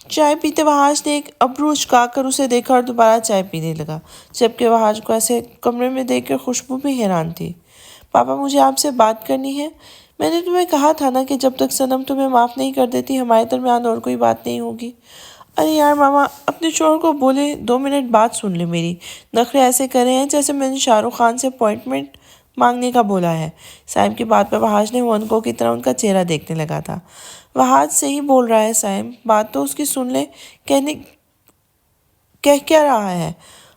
چائے پیتے وہاج نے ایک ابرو اچکا کر اسے دیکھا اور دوبارہ چائے پینے لگا، جبکہ وہاج کو ایسے کمرے میں دیکھ کر خوشبو بھی حیران تھی۔ پاپا، مجھے آپ سے بات کرنی ہے۔ میں نے تمہیں کہا تھا نا کہ جب تک صنم تمہیں معاف نہیں کر دیتی ہمارے درمیان اور کوئی بات نہیں ہوگی۔ ارے یار ماما، اپنے شوہر کو بولے 2 منٹ بات سن لے میری۔ نخرے ایسے کر رہے ہیں جیسے میں نے شاہ رخ خان سے اپوائنٹمنٹ مانگنے کا بولا ہے۔ سائم کی بات پر وہاج نے ہونکوں کی طرح ان کا چہرہ دیکھنے لگا تھا۔ وہاج صحیح بول رہا ہے سائم، بات تو اس کی سن لے، کہہ کیا رہا ہے؟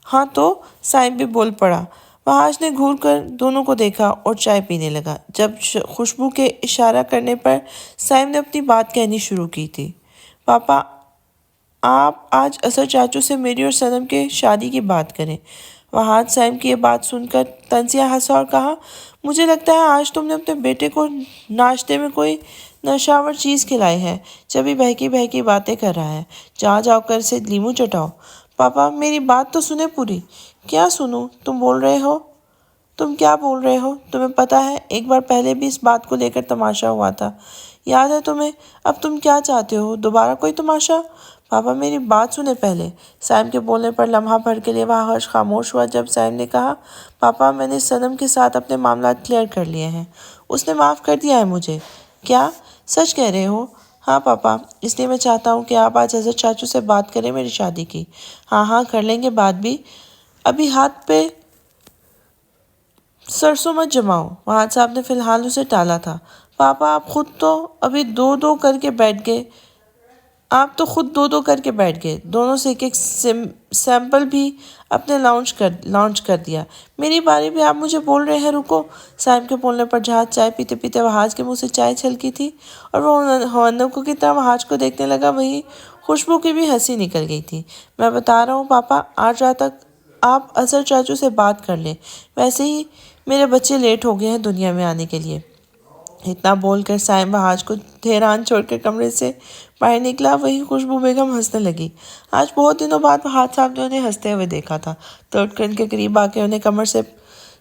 ہاں تو؟ سائم بھی بول پڑا۔ وہاج نے گھور کر دونوں کو دیکھا اور چائے پینے لگا۔ جب خوشبو کے اشارہ کرنے پر سائم نے اپنی بات کہنی شروع کی تھی، پاپا آپ آج اظہر چاچو سے میری اور صنم کے شادی کی بات کریں۔ وہاج سائم کی یہ بات سن کر طنزیہ ہنسا اور کہا، مجھے لگتا ہے آج تم نے اپنے بیٹے کو ناشتے میں کوئی نشاور چیز کھلائی ہے، جبھی بہکی باتیں کر رہا ہے۔ جاؤ کر اسے لیمو چٹاؤ۔ پاپا میری بات تو سنیں پوری۔ کیا سنوں؟ تم کیا بول رہے ہو؟ تمہیں پتہ ہے ایک بار پہلے بھی اس بات کو لے کر تماشا ہوا تھا، یاد ہے تمہیں؟ اب تم کیا چاہتے ہو؟ دوبارہ کوئی تماشا؟ پاپا میری بات سنیں پہلے۔ سائم کے بولنے پر لمحہ بھر کے لیے وہاج خاموش ہوا، جب سائم نے کہا، پاپا میں نے صنم کے ساتھ اپنے معاملات کلیئر کر لیے ہیں، اس نے معاف کر دیا ہے مجھے۔ کیا؟ سچ کہہ رہے ہو؟ ہاں پاپا، اس لیے میں چاہتا ہوں کہ آپ آج حضرت چاچو سے بات کریں میری شادی کی۔ ہاں ہاں کر لیں گے بات بھی، ابھی ہاتھ پہ سرسوں مت جماؤ۔ وہاں صاحب نے فی الحال اسے ٹالا تھا۔ پاپا آپ خود تو ابھی دو دو کر کے بیٹھ گئے، آپ تو خود دو دو کر کے بیٹھ گئے، دونوں سے ایک ایک سیمپل بھی اپنے لانچ کر دیا۔ میری باری بھی آپ مجھے بول رہے ہیں رکو؟ صاحب کے بولنے پر جہاز چائے پیتے پیتے وہاج کے منہ سے چائے چھلکی تھی اور وہ ہونکوں کی طرح وہاج کو دیکھنے لگا۔ وہی خوشبو کی بھی ہنسی نکل گئی تھی۔ میں بتا رہا ہوں پاپا، آج رات تک آپ اظہر چاچو سے بات کر لیں، ویسے ہی میرے بچے لیٹ ہو گئے ہیں دنیا میں آنے کے لیے۔ اتنا بول کر سائم بہاج کو حیران چھوڑ کر کمرے سے باہر نکلا۔ وہی خوشبو بیگم ہنسنے لگی۔ آج بہت دنوں بعد بہاج صاحب نے انہیں ہنستے ہوئے دیکھا تھا۔ تو اٹھ کر ان کے قریب آ کے انہیں کمر سے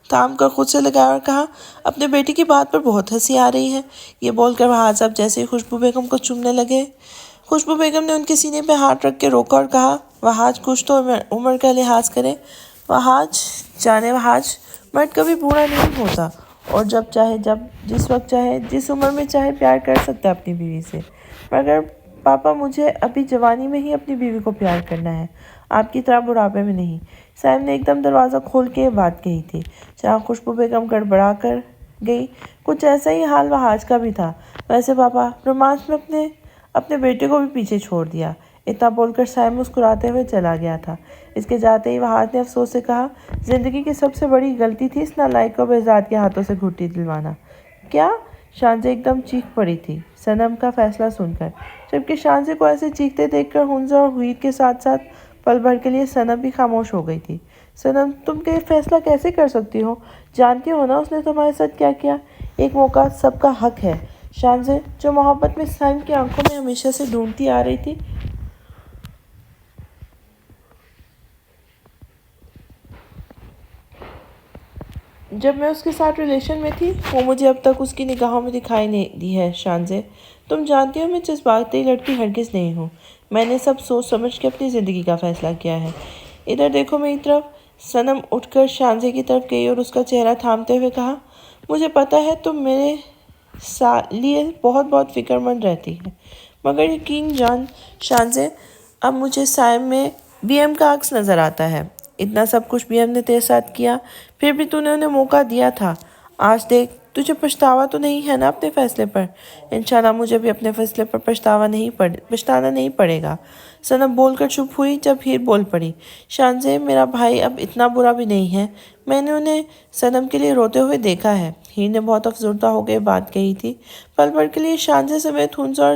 تھام کر خود سے لگایا اور کہا، اپنے بیٹی کی بات پر بہت ہنسی آ رہی ہے۔ یہ بول کر بہاج صاحب جیسے ہی خوشبو بیگم کو چومنے لگے، خوشبو بیگم نے ان کے سینے پہ ہاتھ رکھ کے روکا اور کہا، وہاج کچھ تو عمر کا لحاظ کرے۔ وہاج جانے وہاج، مرد کبھی بوڑھا نہیں ہوتا اور جب چاہے جس وقت چاہے جس عمر میں چاہے پیار کر سکتا ہے اپنی بیوی سے، مگر پاپا مجھے ابھی جوانی میں ہی اپنی بیوی کو پیار کرنا ہے، آپ کی طرح بڑھاپے میں نہیں۔ صاحب نے ایک دم دروازہ کھول کے یہ بات کہی تھی۔ جہاں خوشبو بیگم گڑبڑا کر گئی، کچھ ایسا ہی حال وہاج کا بھی تھا۔ ویسے پاپا، رومانس میں اپنے بیٹے کو بھی پیچھے چھوڑ دیا۔ اتنا بول کر صاحب مسکراتے ہوئے چلا گیا تھا۔ اس کے جاتے ہی وہاج نے افسوس سے کہا، زندگی کی سب سے بڑی غلطی تھی اس نالائق کو بہزاد کے ہاتھوں سے گھٹی دلوانا۔ کیا؟ شانزے ایک دم چیخ پڑی تھی صنم کا فیصلہ سن کر، جبکہ شانزے کو ایسے چیختے دیکھ کر ہنزہ اور ہوید کے ساتھ ساتھ پل بھر کے لیے صنم بھی خاموش ہو گئی تھی۔ صنم، تم یہ فیصلہ کیسے کر سکتی ہو؟ جانتی ہو نا اس نے تمہارے ساتھ کیا کیا؟ ایک موقع سب کا حق ہے۔ شانزے، جو محبت میں صائم کی آنکھوں میں ہمیشہ سے ڈھونڈتی آ رہی تھی، جب میں اس کے ساتھ ریلیشن میں تھی، وہ مجھے اب تک اس کی نگاہوں میں دکھائی نہیں دی ہے۔ شانزے، تم جانتی ہو میں جذباتی لڑکی ہرگز نہیں ہوں۔ میں نے سب سوچ سمجھ کے اپنی زندگی کا فیصلہ کیا ہے۔ ادھر دیکھو میری طرف۔ صنم اٹھ کر شانزے کی طرف گئی اور اس کا چہرہ تھامتے ہوئے کہا، مجھے پتہ ہے تم میرے لیے بہت بہت فکر مند رہتی ہے، مگر یقین جان شانزے، اب مجھے صائم میں بی ایم کا عکس نظر آتا ہے۔ اتنا سب کچھ بی ایم نے تیرے ساتھ کیا، پھر بھی تو نے انہیں موقع دیا تھا۔ آج دیکھ، تجھے پچھتاوا تو نہیں ہے نا اپنے فیصلے پر؟ انشاءاللہ مجھے بھی اپنے فیصلے پر پچھتانا نہیں پڑے گا۔ صنم بول کر چپ ہوئی۔ جب ہیر بول پڑی، شانزے، میرا بھائی اب اتنا برا بھی نہیں ہے، میں نے انہیں صنم کے لیے روتے ہوئے دیکھا ہے۔ ہیر نے بہت افسردہ ہو گئے بات کہی تھی۔ پل بھر کے لیے شانزے سمیت ہنزہ اور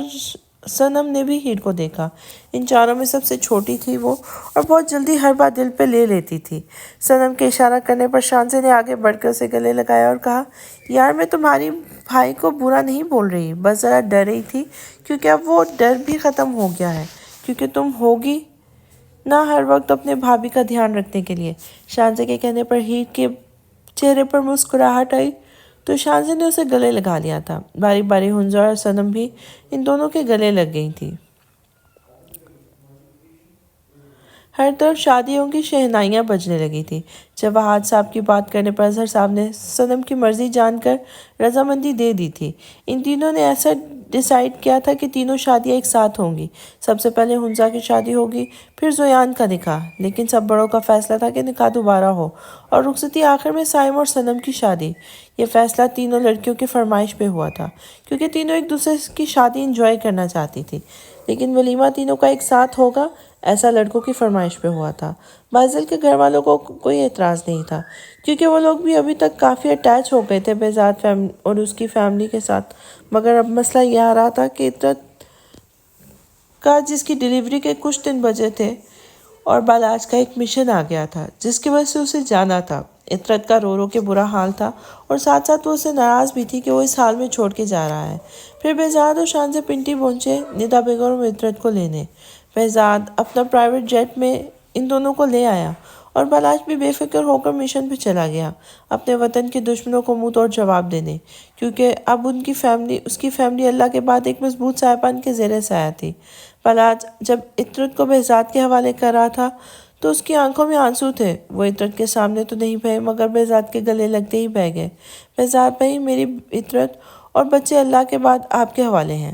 صنم نے بھی ہیر کو دیکھا۔ ان چاروں میں سب سے چھوٹی تھی وہ اور بہت جلدی ہر بات دل پہ لے لیتی تھی۔ صنم کے اشارہ کرنے پر شانزے نے آگے بڑھ کر اسے گلے لگایا اور کہا، یار میں تمہاری بھائی کو برا نہیں بول رہی، بس ذرا ڈر رہی تھی، کیونکہ اب وہ ڈر بھی ختم ہو گیا ہے، کیونکہ تم ہوگی نا ہر وقت اپنے بھابھی کا دھیان رکھنے کے لیے۔ شانزے کے کہنے پر ہیر کے چہرے پر مسکراہٹ آئی تو شانزے نے اسے گلے لگا لیا تھا۔ باری باری ہنزہ اور صنم بھی ان دونوں کے گلے لگ گئی تھی۔ ہر طرف شادیوں کی شہنائیاں بجنے لگی تھی۔ جب بہاج صاحب کی بات کرنے پر اظہر صاحب نے صنم کی مرضی جان کر رضامندی دے دی تھی۔ ان تینوں نے ایسا ڈیسائیڈ کیا تھا کہ تینوں شادیاں ایک ساتھ ہوں گی۔ سب سے پہلے ہنزہ کی شادی ہوگی، پھر زویان کا نکاح، لیکن سب بڑوں کا فیصلہ تھا کہ نکاح دوبارہ ہو اور رخصتی آخر میں صائم اور صنم کی شادی۔ یہ فیصلہ تینوں لڑکیوں کی فرمائش پہ ہوا تھا، کیونکہ تینوں ایک دوسرے کی شادی انجوائے کرنا چاہتی تھی، لیکن ولیمہ تینوں کا ایک ساتھ ہوگا، ایسا لڑکوں کی فرمائش پہ ہوا تھا۔ بازل کے گھر والوں کو کوئی اعتراض نہیں تھا، کیونکہ وہ لوگ بھی ابھی تک کافی اٹیچ ہو گئے تھے بہزاد اور اس کی فیملی کے ساتھ، مگر اب مسئلہ یہ آ رہا تھا کہ عطرت کا، جس کی ڈیلیوری کے کچھ دن بچے تھے، اور بالاج کا ایک مشن آ گیا تھا جس کی وجہ سے اسے جانا تھا۔ عطرت کا رو رو کے برا حال تھا اور ساتھ ساتھ وہ اسے ناراض بھی تھی کہ وہ اس حال میں چھوڑ کے جا رہا ہے۔ پھر بہزاد اور شانزے پنڈی پہنچے ندا بیگم اور عطرت کو لینے۔ بہزاد اپنا پرائیویٹ جیٹ میں ان دونوں کو لے آیا اور بالاج بھی بے فکر ہو کر مشن پہ چلا گیا، اپنے وطن کے دشمنوں کو منہ توڑ جواب دینے، کیونکہ اب اس کی فیملی اللہ کے بعد ایک مضبوط سائبان کے زیر سایہ تھی۔ بالاج جب عطرت کو بہزاد کے حوالے کر رہا تھا تو اس کی آنکھوں میں آنسو تھے۔ وہ عطرت کے سامنے تو نہیں بہے، مگر بہزاد کے گلے لگتے ہی بہہ گئے۔ بہزاد بھائی، میری عطرت اور بچے اللہ کے بعد آپ کے حوالے ہیں۔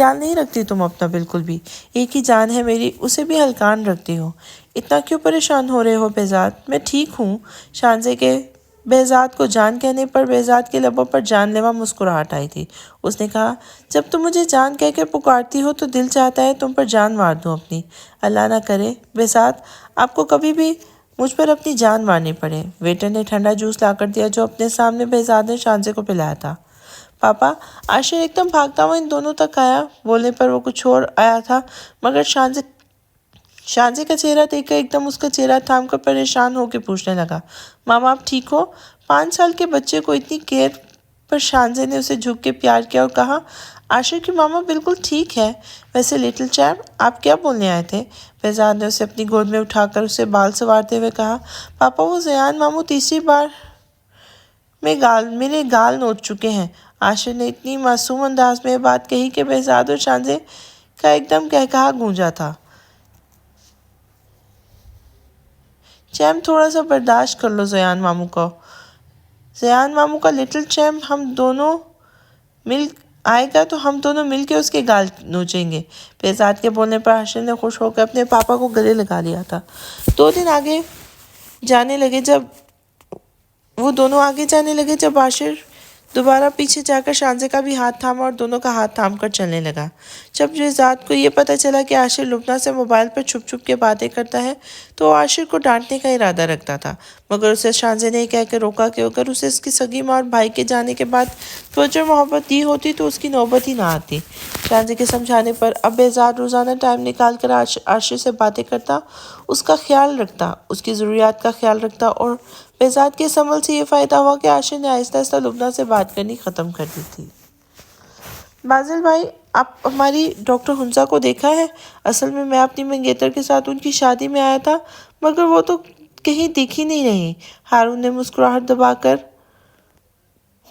خیال نہیں رکھتی تم اپنا بالکل بھی؟ ایک ہی جان ہے میری، اسے بھی ہلکان رکھتی ہو۔ اتنا کیوں پریشان ہو رہے ہو بہزاد؟ میں ٹھیک ہوں۔ شانزے کے بہزاد کو جان کہنے پر بہزاد کے لبوں پر جان لیوا مسکراہٹ آئی تھی۔ اس نے کہا، جب تم مجھے جان کہہ کے پکارتی ہو تو دل چاہتا ہے تم پر جان مار دوں اپنی۔ اللہ نہ کرے بہزاد، آپ کو کبھی بھی مجھ پر اپنی جان مارنی پڑے۔ ویٹر نے ٹھنڈا جوس لا کر دیا جو اپنے سامنے بہزاد نے شانزے کو پلایا تھا۔ پاپا، عاشر ایک دم بھاگتا ہوا ان دونوں تک آیا۔ بولنے پر وہ کچھ اور آیا تھا، مگر شانزے کا چہرہ دیکھ کر ایک دم اس کا چہرہ تھام کر پریشان ہو کے پوچھنے لگا، ماما آپ ٹھیک ہو؟ 5 سال کے بچے کو اتنی کیئر پر شانزے نے اسے جھک کے پیار کیا اور کہا، عاشر کی ماما بالکل ٹھیک ہے۔ ویسے لٹل چیمپ، آپ کیا بولنے آئے تھے؟ بہزاد نے اسے اپنی گود میں اٹھا کر اسے بال سنوارتے ہوئے کہا، پاپا وہ زیان ماموں تیسری بار میرے گال نوچ چکے ہیں۔ عاشر نے اتنی معصوم انداز میں یہ بات کہی کہ بہزاد اور شانزے کا ایک دم قہقہا گونجا تھا۔ چیمپ تھوڑا سا برداشت کر لو زیان ماموں کا لٹل چیمپ آئے گا تو ہم دونوں مل کے اس کے گال نوچیں گے۔ بہزاد کے بولنے پر عاشر نے خوش ہو کر اپنے پاپا کو گلے لگا لیا تھا۔ 2 دن آگے جانے لگے جب عاشر دوبارہ پیچھے جا کر شانزے کا بھی ہاتھ تھاما اور دونوں کا ہاتھ تھام کر چلنے لگا۔ جب بہزاد کو یہ پتہ چلا کہ عاشر لبنہ سے موبائل پر چھپ چھپ کے باتیں کرتا ہے تو وہ عاشر کو ڈانٹنے کا ارادہ رکھتا تھا، مگر اسے شانزے نے کہہ کے روکا کہ اگر اسے اس کی سگی ماں اور بھائی کے جانے کے بعد توجہ محبت دی ہوتی تو اس کی نوبت ہی نہ آتی۔ شانزے کے سمجھانے پر اب بہزاد روزانہ ٹائم نکال کر عاشر سے باتیں کرتا، اس کا خیال رکھتا، اس کی ضروریات کا خیال رکھتا، اور بہزاد کے اس عمل سے یہ فائدہ ہوا کہ عاشر نے آہستہ آہستہ لبنہ سے بات کرنی ختم کر دی تھی۔ بازل بھائی، آپ ہماری ڈاکٹر ہنسا کو دیکھا ہے؟ اصل میں اپنی منگیتر کے ساتھ ان کی شادی میں آیا تھا، مگر وہ تو کہیں دکھ ہی نہیں رہی۔ ہارون نے مسکراہٹ دبا کر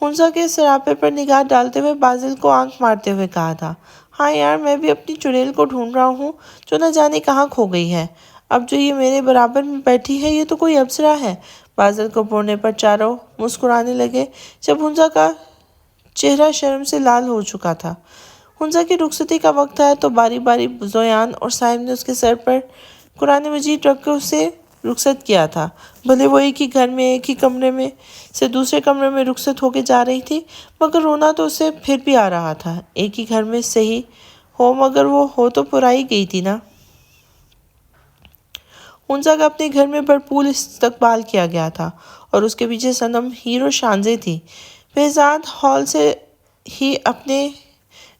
ہنسا کے سراپے پر نگاہ ڈالتے ہوئے بازل کو آنکھ مارتے ہوئے کہا تھا، ہاں یار، میں بھی اپنی چڑیل کو ڈھونڈ رہا ہوں جو نہ جانے کہاں کھو گئی ہے۔ اب جو یہ میرے برابر میں بیٹھی ہے یہ تو کوئی ابصرہ ہے۔ بازل کو بولنے پر چاروں مسکرانے لگے جب ہنسا کا چہرہ شرم سے لال ہو چکا تھا۔ ہنسا کی رخصتی کا وقت آیا تو باری باری زویان اور سائم نے اس کے سر پر قرآن مجید رکھ کر اسے رخصت کیا تھا۔ بھلے وہ ایک ہی گھر میں ایک ہی کمرے میں سے دوسرے کمرے میں رخصت ہو کے جا رہی تھی، مگر رونا تو اسے پھر بھی آ رہا تھا۔ ایک ہی گھر میں صحیح ہو، مگر وہ ہو تو پرائی گئی تھی نا۔ ہنسا کا اپنے گھر میں بھرپور استقبال کیا گیا تھا اور اس کے پیچھے صنم ہیرو شانزے تھی۔ بہزاد ہال سے ہی اپنے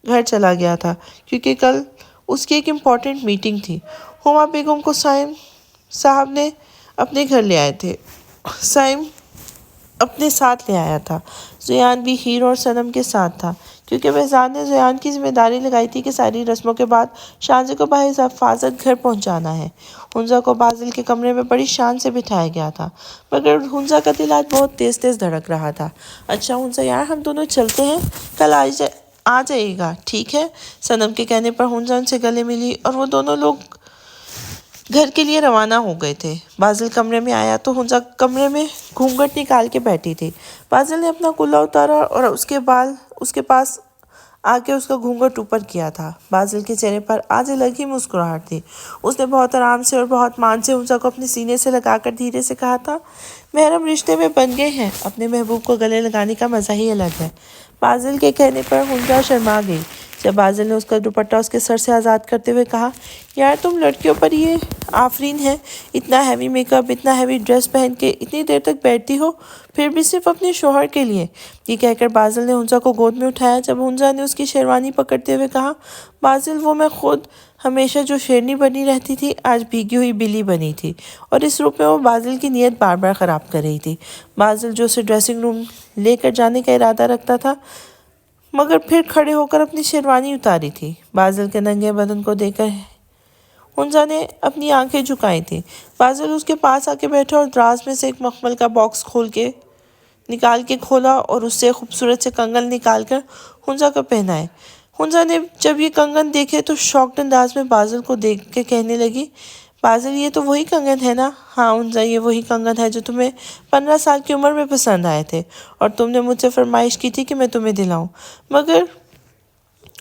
گھر چلا گیا تھا کیونکہ کل اس کی ایک امپورٹنٹ میٹنگ تھی۔ ہما بیگم کو سائم صاحب نے اپنے گھر لے آئے تھے۔ سائم اپنے ساتھ لے آیا تھا۔ زیان بھی ہیرو اور صنم کے ساتھ تھا کیونکہ بہزاد نے زیان کی ذمہ داری لگائی تھی کہ ساری رسموں کے بعد شانزے کو بحفاظت گھر پہنچانا ہے۔ ہنسا کو بازل کے کمرے میں بڑی شان سے بٹھایا گیا تھا، مگر ہنسا کا دل آج بہت تیز تیز دھڑک رہا تھا۔ اچھا ہنسا یار، ہم دونوں چلتے ہیں، کل آ جائے گا، ٹھیک ہے؟ صنم کے کہنے پر ہنسا ان سے گلے ملی اور وہ دونوں لوگ گھر کے لیے روانہ ہو گئے تھے۔ بازل کمرے میں آیا تو ہنسا کمرے میں گھونگھٹ نکال کے بیٹھی تھی۔ بازل نے اپنا کلا اتارا اور اس کے پاس آ کے اس کا گھونگھٹ اوپر کیا تھا۔ بازل کے چہرے پر آج الگ ہی مسکراہٹ تھی۔ اس نے بہت آرام سے اور بہت مان سے ہنسا کو اپنے سینے سے لگا کر دھیرے سے کہا تھا، محرم رشتے میں بن گئے ہیں، اپنے محبوب کو گلے لگانے کا مزہ ہی الگ ہے۔ بازل کے کہنے پر ہنسا شرما گئی جب بازل نے اس کا دوپٹہ اس کے سر سے آزاد کرتے ہوئے کہا، یار تم لڑکیوں پر یہ آفرین ہے، اتنا ہیوی میک اپ، اتنا ہیوی ڈریس پہن کے اتنی دیر تک بیٹھتی ہو، پھر بھی صرف اپنے شوہر کے لیے۔ یہ کہہ کر بازل نے ہنسا کو گود میں اٹھایا جب ہنسا نے اس کی شیروانی پکڑتے ہوئے کہا، بازل وہ میں خود ہمیشہ جو شیرنی بنی رہتی تھی آج بھیگی ہوئی بلی بنی تھی، اور اس روپ میں وہ بازل کی نیت بار بار خراب کر رہی تھی۔ بازل جو اسے ڈریسنگ روم لے کر جانے کا ارادہ رکھتا تھا، مگر پھر کھڑے ہو کر اپنی شیروانی اتاری تھی۔ بازل کے ننگے بدن کو دیکھ کر ہنسا نے اپنی آنکھیں جھکائی تھی۔ بازل اس کے پاس آ کے بیٹھا اور دراز میں سے ایک مخمل کا باکس نکال کے کھولا اور اس سے خوبصورت سے کنگن نکال کر ہنسا کو پہنائے۔ ہنسا نے جب یہ کنگن دیکھے تو شاکڈ انداز میں بازل کو دیکھ کے کہنے لگی، بازل یہ تو وہی کنگن ہے نا؟ ہاں ہنسا، یہ وہی کنگن ہے جو تمہیں 15 سال کی عمر میں پسند آئے تھے اور تم نے مجھ سے فرمائش کی تھی کہ میں تمہیں دلاؤں، مگر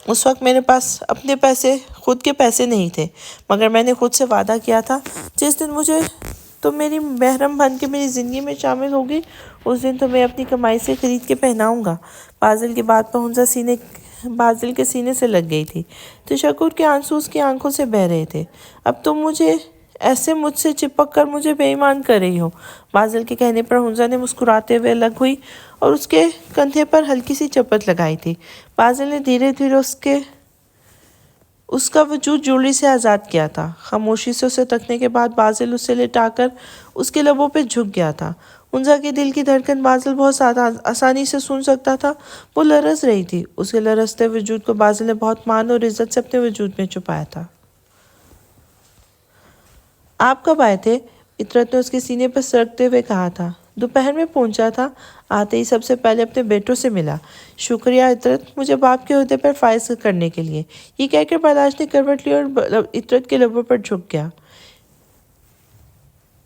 اس وقت میرے پاس اپنے پیسے خود کے پیسے نہیں تھے، مگر میں نے خود سے وعدہ کیا تھا جس دن مجھے تم میری محرم بن کے میری زندگی میں شامل ہوگی اس دن تمہیں اپنی کمائی سے خرید کے پہناؤں گا۔ بازل کی بات پر حنزہ بازل کے سینے سے لگ گئی تھی۔ تشکر کے آنسو اس کی آنکھوں سے بہہ رہے تھے۔ اب تم مجھے ایسے مجھ سے چپک کر مجھے بے ایمان کر رہی ہو۔ بازل کے کہنے پر حنزہ نے مسکراتے ہوئے الگ ہوئی اور اس کے کندھے پر ہلکی سی چپت لگائی تھی۔ بازل نے دھیرے دھیرے اس کا وجود جوڑی سے آزاد کیا تھا۔ خاموشی سے اسے تکنے کے بعد بازل اسے لٹا کر اس کے لبوں پہ جھک گیا تھا۔ حنزہ کے دل کی دھڑکن بازل بہت آسانی سے سن سکتا تھا۔ وہ لرز رہی تھی۔ اس کے لرزتے وجود کو بازل نے بہت مان اور عزت سے اپنے وجود میں چھپایا تھا۔ آپ کب آئے تھے؟ عطرت نے اس کے سینے پر سرکتے ہوئے کہا تھا۔ دوپہر میں پہنچا تھا، آتے ہی سب سے پہلے اپنے بیٹوں سے ملا۔ شکریہ عطرت، مجھے باپ کے عہدے پر فائز کرنے کے لیے۔ یہ کہہ کر پلاش نے کروٹ لی اور عطرت کے لبوں پر جھک گیا۔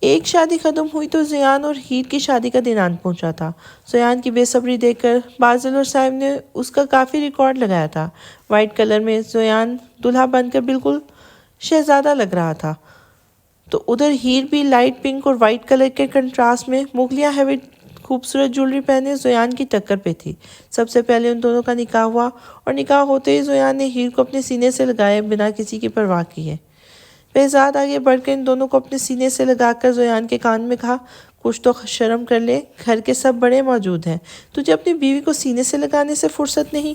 ایک شادی ختم ہوئی تو زیان اور ہیر کی شادی کا دن آن پہنچا تھا۔ زیان کی بے صبری دیکھ کر بازل اور صاحب نے اس کا کافی ریکارڈ لگایا تھا۔ وائٹ کلر میں زیان دلہا بن کر بالکل شہزادہ لگ رہا تھا، تو ادھر ہیر بھی لائٹ پنک اور وائٹ کلر کے کنٹراسٹ میں مغلیہ ہیوی خوبصورت جولری پہنے زیان کی ٹکر پہ تھی۔ سب سے پہلے ان دونوں کا نکاح ہوا اور نکاح ہوتے ہی زیان نے ہیر کو اپنے سینے سے لگائے بنا کسی کی پرواہ کیے۔ بہزاد آگے بڑھ کر ان دونوں کو اپنے سینے سے لگا کر زیان کے کان میں کہا، کچھ تو شرم کر لے، گھر کے سب بڑے موجود ہیں، تجھے اپنی بیوی کو سینے سے لگانے سے فرصت نہیں؟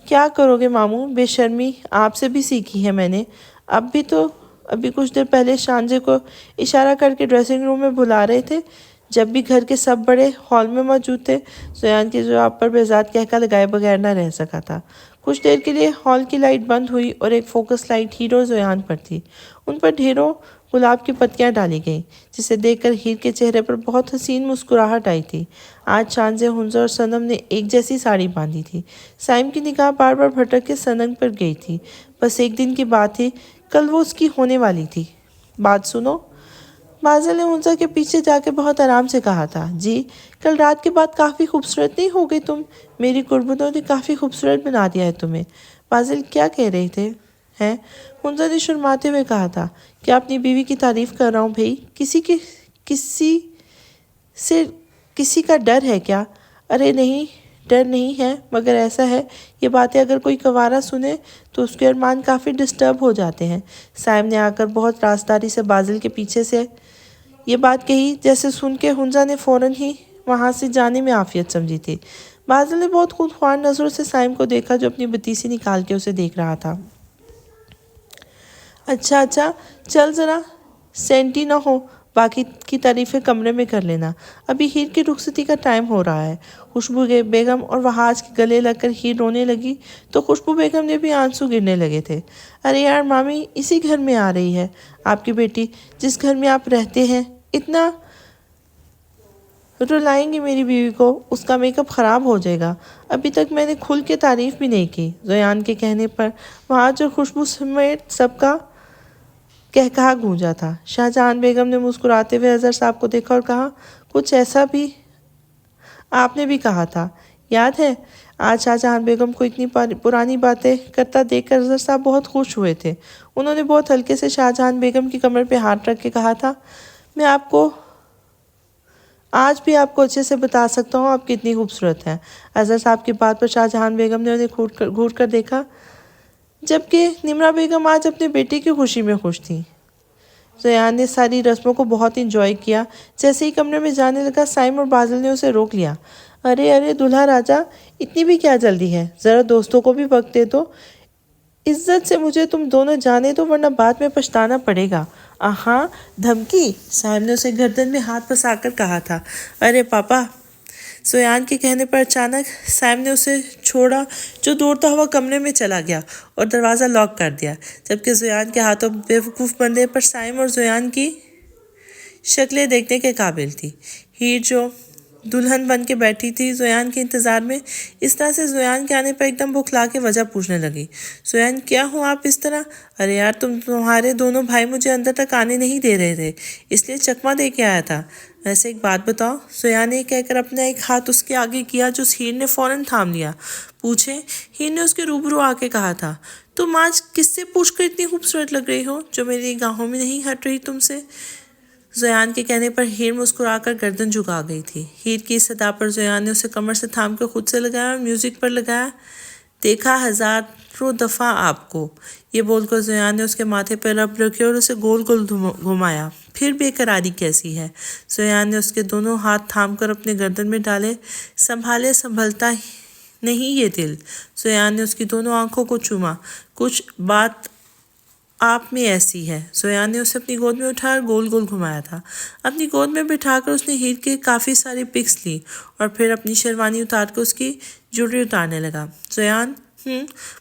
کیا کرو گے ماموں، بے شرمی آپ سے بھی سیکھی ہے میں نے۔ ابھی کچھ دیر پہلے شانزے کو اشارہ کر کے ڈریسنگ روم میں بلا رہے تھے، جب بھی گھر کے سب بڑے ہال میں موجود تھے۔ زیان کے جواب پر بہزاد کہکا لگائے بغیر نہ رہ سکا تھا۔ کچھ دیر کے لیے ہال کی لائٹ بند ہوئی اور ایک فوکس لائٹ ہیر اور زیان پر تھی۔ ان پر ڈھیروں گلاب کی پتیاں ڈالی گئیں، جسے دیکھ کر ہیر کے چہرے پر بہت حسین مسکراہٹ آئی تھی۔ آج شانزے، حنزہ اور صنم نے ایک جیسی ساڑی باندھی تھی۔ سائم کی نگاہ بار بار بھٹک کے صنم پر گئی تھی۔ بس ایک دن کی بات تھی، کل وہ اس کی ہونے والی تھی۔ بات سنو، بازل نے حنزہ کے پیچھے جا کے بہت آرام سے کہا تھا۔ جی، کل رات کے بعد کافی خوبصورت نہیں ہو گئی تم؟ میری قربتوں نے کافی خوبصورت بنا دیا ہے تمہیں۔ بازل کیا کہہ رہے تھے ہیں؟ حنزہ نے شرماتے ہوئے کہا تھا۔ کیا اپنی بیوی کی تعریف کر رہا ہوں بھئی؟ کسی کا ڈر ہے کیا؟ ارے نہیں، ڈر نہیں ہے، مگر ایسا ہے، یہ باتیں اگر کوئی کنوارا سنے تو اس کے ارمان کافی ڈسٹرب ہو جاتے ہیں۔ صاحب نے آ کر بہت رازداری سے بازل کے پیچھے سے یہ بات کہی، جیسے سن کے حنزہ نے فوراً ہی وہاں سے جانے میں عافیت سمجھی تھی۔ بازل نے بہت خونخوار نظروں سے صائم کو دیکھا جو اپنی بتیسی نکال کے اسے دیکھ رہا تھا۔ اچھا، چل ذرا سینٹی نہ ہو، باقی کی تعریفیں کمرے میں کر لینا، ابھی ہیر کی رخصتی کا ٹائم ہو رہا ہے۔ خوشبو بیگم اور وہاج کے گلے لگ کر ہیر رونے لگی تو خوشبو بیگم نے بھی آنسو گرنے لگے تھے۔ ارے یار مامی، اسی گھر میں آ رہی ہے آپ کی بیٹی، جس گھر میں آپ رہتے ہیں، اتنا رلائیں گی میری بیوی کو، اس کا میک اپ خراب ہو جائے گا۔ ابھی تک میں نے کھل کے تعریف بھی نہیں کی۔ زیان کے کہنے پر وہاج اور خوشبو سمیت سب کا کہکہا گونجا تھا۔ شاہجہان بیگم نے مسکراتے ہوئے اظہر صاحب کو دیکھا اور کہا، کچھ ایسا بھی آپ نے بھی کہا تھا، یاد ہے؟ آج شاہجہان بیگم کو اتنی پرانی باتیں کرتا دیکھ کر اظہر صاحب بہت خوش ہوئے تھے۔ انہوں نے بہت ہلکے سے شاہجہان بیگم کی کمر پہ ہاتھ رکھ کے کہا تھا، میں آج بھی آپ کو اچھے سے بتا سکتا ہوں آپ کتنی خوبصورت ہیں۔ اظہر صاحب کی بات پر شاہجہان بیگم نے انہیں گھور کر دیکھا، جبکہ نمرہ بیگم آج اپنے بیٹے کی خوشی میں خوش تھیں۔ زیان نے ساری رسموں کو بہت انجوائے کیا۔ جیسے ہی کمرے میں جانے لگا، سائم اور بازل نے اسے روک لیا۔ ارے دلہا راجا، اتنی بھی کیا جلدی ہے، ذرا دوستوں کو بھی وقت دے دو۔ عزت سے مجھے تم دونوں جانے دو، ورنہ بعد میں پچھتانا پڑے گا۔ آہاں، دھمکی؟ صاحب نے اسے گردن میں ہاتھ پھنسا کر کہا تھا۔ ارے پاپا! زیان کے کہنے پر اچانک صاحب نے اسے چھوڑا جو دوڑتا ہوا کمرے میں چلا گیا اور دروازہ لاک کر دیا، جبکہ زیان کے ہاتھوں بیوقوف بندے پر صاحب اور زیان کی شکلیں دیکھنے کے قابل تھی۔ ہیر جو دلہن بن کے بیٹھی تھی زیان کے انتظار میں، اس طرح سے زیان کے آنے پر ایک دم بکھلا کے وجہ پوچھنے لگی۔ زیان، کیا ہوں آپ اس طرح؟ ارے یار، تمہارے دونوں بھائی مجھے اندر تک آنے نہیں دے رہے تھے، اس لیے چکمہ دے کے آیا تھا۔ ویسے ایک بات بتاؤ، زیان نے کہہ کر اپنا ایک ہاتھ اس کے آگے کیا جو ہیر نے فوراً تھام لیا۔ پوچھے؟ ہیر نے اس کے روبرو آ کے کہا تھا۔ تم آج کس سے پوچھ کر اتنی خوبصورت لگ رہی ہو جو میری نگاہوں میں نہیں ہٹ رہی تم سے؟ زیان کے کہنے پر ہیر مسکرا کر گردن جھکا گئی تھی۔ ہیر کی اس ادا پر زیان نے اسے کمر سے تھام کر خود سے لگایا اور میوزک پر لگایا۔ دیکھا ہزاروں دفعہ آپ کو، یہ بول کر زیان نے اس کے ماتھے پر لب رکھے اور اسے گول گول گھمایا۔ پھر بے قراری کیسی ہے؟ زیان نے اس کے دونوں ہاتھ تھام کر اپنے گردن میں ڈالے۔ سنبھالے سنبھلتا نہیں یہ دل۔ زیان نے اس کی دونوں آنکھوں کو چوما۔ کچھ بات آپ میں ایسی ہے۔ زیان نے اسے اپنی گود میں اٹھا اور گول گول گھمایا تھا۔ اپنی گود میں بٹھا کر اس نے ہیر کے کافی ساری پکس لی اور پھر اپنی شیروانی اتار کر اس کی جوڑی اتارنے لگا۔ زیان،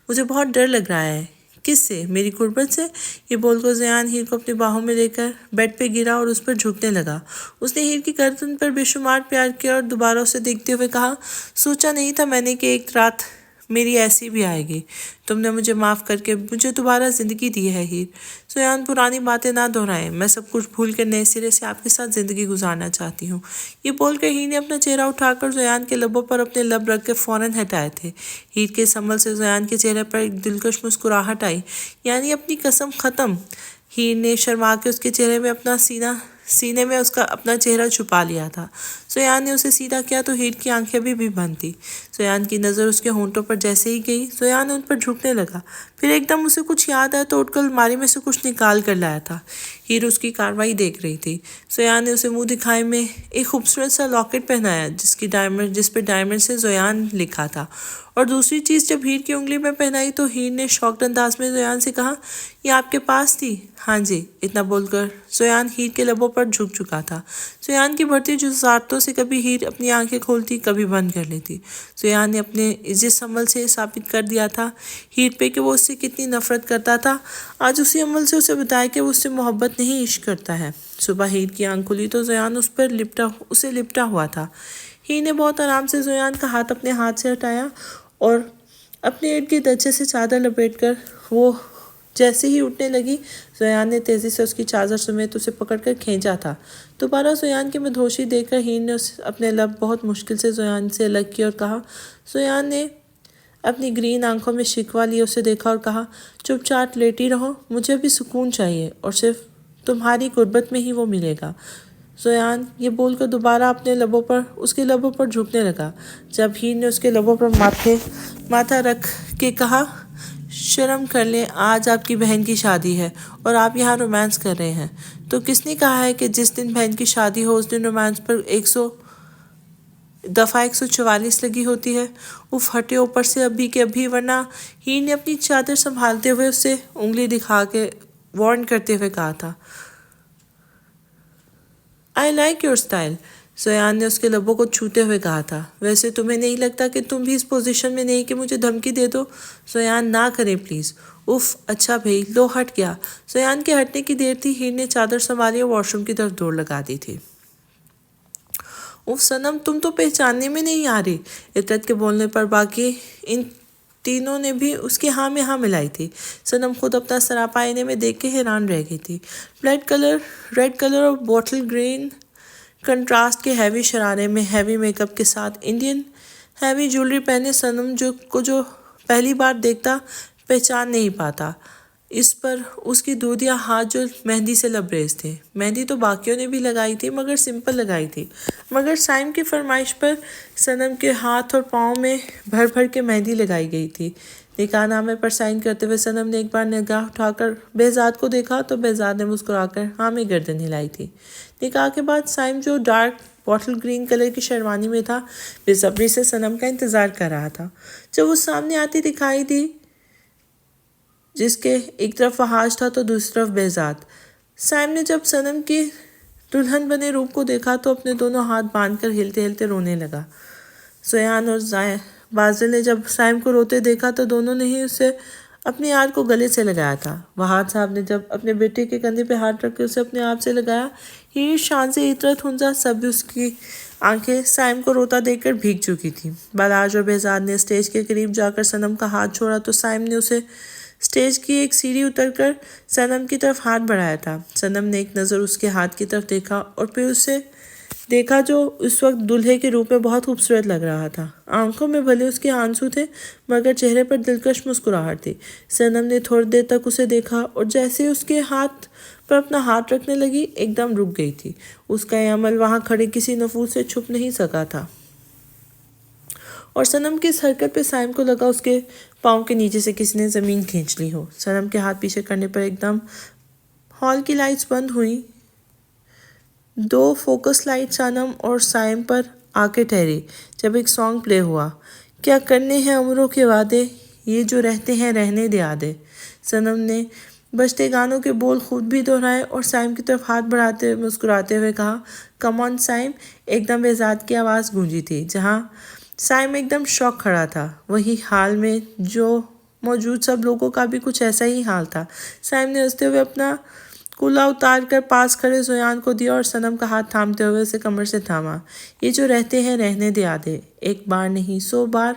مجھے بہت ڈر لگ رہا ہے۔ کس سے؟ میری غربت سے؟ یہ بول کر زیان ہیر کو اپنی باہوں میں لے کر بیڈ پہ گرا اور اس پر جھکنے لگا۔ اس نے ہیر کی گردن پر بے شمار پیار کیا اور دوبارہ اسے دیکھتے ہوئے کہا، سوچا نہیں تھا میں نے کہ ایک رات میری ایسی بھی آئے گی۔ تم نے مجھے معاف کر کے مجھے دوبارہ زندگی دی ہے ہیر۔ زیان، پرانی باتیں نہ دہرائیں، میں سب کچھ بھول کر نئے سرے سے آپ کے ساتھ زندگی گزارنا چاہتی ہوں۔ یہ بول کر ہیر نے اپنا چہرہ اٹھا کر زیان کے لبوں پر اپنے لب رکھ کے فوراً ہٹائے تھے۔ ہیر کے اس عمل سے زیان کے چہرے پر ایک دلکش مسکراہٹ آئی، یعنی اپنی قسم ختم۔ ہیر نے شرما کے اس کے چہرے میں سینے میں اس کا اپنا چہرہ چھپا لیا تھا۔ زیان نے اسے سیدھا کیا تو ہیر کی آنکھیں بھی بند تھیں۔ زیان کی نظر اس کے ہونٹوں پر جیسے ہی گئی، زیان ان پر جھکنے لگا۔ پھر ایک دم اسے کچھ یاد آیا تو اٹھ کر الماری میں سے کچھ نکال کر لایا تھا۔ ہیر اس کی کارروائی دیکھ رہی تھی۔ زیان نے اسے منہ دکھائی میں ایک خوبصورت سا لاکٹ پہنایا جس پہ ڈائمنڈ سے زیان لکھا تھا، اور دوسری چیز جب ہیر کی انگلی میں پہنائی تو ہیر نے شاکڈ انداز میں زیان سے کہا، یہ آپ کے پاس تھی؟ ہاں جی۔ اتنا بول کر زیان ہیر کے لبوں پر جھک چکا تھا۔ زیان کی بڑھتی جزارتوں سے کبھی ہیر اپنی آنکھیں کھولتی کبھی بند کر لیتی۔ زیان نے اپنے جس عمل سے ثابت کر دیا تھا ہیر پہ کہ وہ اس سے کتنی نفرت کرتا تھا، آج اسی عمل سے اسے بتایا کہ وہ اس سے محبت نہیں عشق کرتا ہے۔ صبح ہیر کی آنکھ کھلی تو زیان اسے لپٹا ہوا تھا۔ ہیر نے بہت آرام سے زیان کا ہاتھ اپنے ہاتھ سے ہٹایا اور اپنے ارد گرد اچھے سے چادر لپیٹ کر وہ جیسے ہی اٹھنے لگی، زیان نے تیزی سے اس کی چادر سمیت اسے پکڑ کر کھینچا تھا۔ دوبارہ زیان کی مدہوشی دیکھ کر ہیر نے اپنے لب بہت مشکل سے زیان سے الگ کیے اور کہا، زیان نے اپنی گرین آنکھوں میں شکوہ لیے اسے دیکھا اور کہا، چپ چاپ لیٹی رہو، مجھے بھی سکون چاہیے اور صرف تمہاری غربت میں ہی وہ ملے گا۔ زیان، یہ بول کر دوبارہ اس کے لبوں پر جھکنے لگا۔ جب ہیر نے اس کے لبوں پر ماتھا رکھ کے کہا، شرم کر لیں، آج آپ کی بہن کی شادی ہے اور آپ یہاں رومانس کر رہے ہیں، تو کس نے کہا ہے کہ جس دن بہن کی شادی ہو اس دن رومانس پر 144 لگی ہوتی ہے؟ اف، ہٹے اوپر سے ابھی کے ابھی، ورنہ۔ ہیر نے اپنی چادر سنبھالتے ہوئے اسے انگلی دکھا کے وارن کرتے ہوئے کہا تھا۔ I like your style۔ Ziyan نے اس کے لبوں کو چھوتے ہوئے کہا تھا۔ ویسے تمہیں نہیں لگتا کہ تم بھی اس پوزیشن میں نہیں کہ مجھے دھمکی دے دو؟ زیان، نہ کریں پلیز۔ اف، اچھا بھئی، لو ہٹ گیا۔ زیان کے ہٹنے کی دیر تھی، ہیر نے چادر سنبھالی اور واش روم کی طرف دوڑ لگا دی تھی۔ اف صنم، تم تو پہچاننے میں نہیں آ رہی۔ عطرت کے بولنے پر باقی ان تینوں نے بھی اس کی ہاں میں ہاں ملائی تھی۔ صنم خود اپنا سراپا آئینے میں دیکھ کے حیران رہ گئی تھی۔ ریڈ کلر اور بوٹل گرین کنٹراسٹ کے ہیوی شرارے میں ہیوی میک اپ کے ساتھ انڈین ہیوی جیولری پہنے صنم جو پہلی بار دیکھتا پہچان نہیں پاتا اس پر اس کی دودھیا ہاتھ جو مہندی سے لبریز تھے۔ مہندی تو باقیوں نے بھی لگائی تھی مگر سمپل لگائی تھی، مگر سائم کی فرمائش پر صنم کے ہاتھ اور پاؤں میں بھر بھر کے مہندی لگائی گئی تھی۔ نکاح نامے پر سائن کرتے ہوئے صنم نے ایک بار نگاہ اٹھا کر بہزاد کو دیکھا تو بہزاد نے مسکرا کر ہاں میں گردن ہلائی تھی۔ نکاح کے بعد سائم جو ڈارک بوٹل گرین کلر کی شیروانی میں تھا بے صبری سے صنم کا انتظار کر رہا تھا۔ جب وہ سامنے آتی دکھائی دی جس کے ایک طرف فحاش تھا تو دوسری طرف بہزاد، سائم نے جب صنم کی دلہن بنے روپ کو دیکھا تو اپنے دونوں ہاتھ باندھ کر ہلتے ہلتے رونے لگا۔ زیان اور بازل نے جب سائم کو روتے دیکھا تو دونوں نے ہی اسے اپنی یار کو گلے سے لگایا تھا۔ وہاد صاحب نے جب اپنے بیٹے کے کندھے پہ ہاتھ رکھ کے اسے اپنے آپ سے لگایا۔ ہیر، شانزے، عطرت، ہنزا، سب اس کی آنکھیں سائم کو روتا دیکھ کر بھیگ چکی تھیں۔ بالاج اور بہزاد نے اسٹیج کے قریب جا کر صنم کا ہاتھ چھوڑا تو سائم نے اسے اسٹیج کی ایک سیڑھی اتر کر صنم کی طرف ہاتھ بڑھایا تھا۔ صنم نے ایک نظر اس کے ہاتھ کی طرف دیکھا اور پھر اسے دیکھا جو اس وقت دلہے کے روپ میں بہت خوبصورت لگ رہا تھا۔ آنکھوں میں بھلے اس کے آنسو تھے مگر چہرے پر دلکش مسکراہٹ تھی۔ صنم نے تھوڑی دیر تک اسے دیکھا اور جیسے ہی اس کے ہاتھ پر اپنا ہاتھ رکھنے لگی ایک دم رک گئی تھی۔ اس کا یہ عمل وہاں کھڑے کسی نفوس سے چھپ نہیں سکا تھا، اور صنم کی اس حرکت پہ سائم کو لگا اس کے پاؤں کے نیچے سے کسی نے زمین کھینچ لی ہو۔ صنم کے ہاتھ پیچھے کرنے پر ایک دم ہال کی لائٹس بند ہوئیں۔ 2 فوکس لائٹ صنم اور سائم پر آ کے ٹھہری جب ایک سانگ پلے ہوا۔ کیا کرنے ہیں عمروں کے وعدے، یہ جو رہتے ہیں رہنے دے آدھے۔ صنم نے بجتے گانوں کے بول خود بھی دہرائے اور سائم کی طرف ہاتھ بڑھاتے ہوئے مسکراتے ہوئے کہا، کم آن سائم۔ ایک دم بہزاد کی آواز گونجی تھی۔ جہاں سائم ایک دم شوق کھڑا تھا، وہی حال میں جو موجود سب لوگوں کا بھی کچھ ایسا ہی حال تھا۔ سائم نے ہنستے ہوئے اپنا کولا اتار کر پاس کھڑے زویان کو دیا اور صنم کا ہاتھ تھامتے ہوئے اسے کمر سے تھاما۔ یہ جو رہتے ہیں رہنے دے آدھے، ایک بار نہیں 100 بار،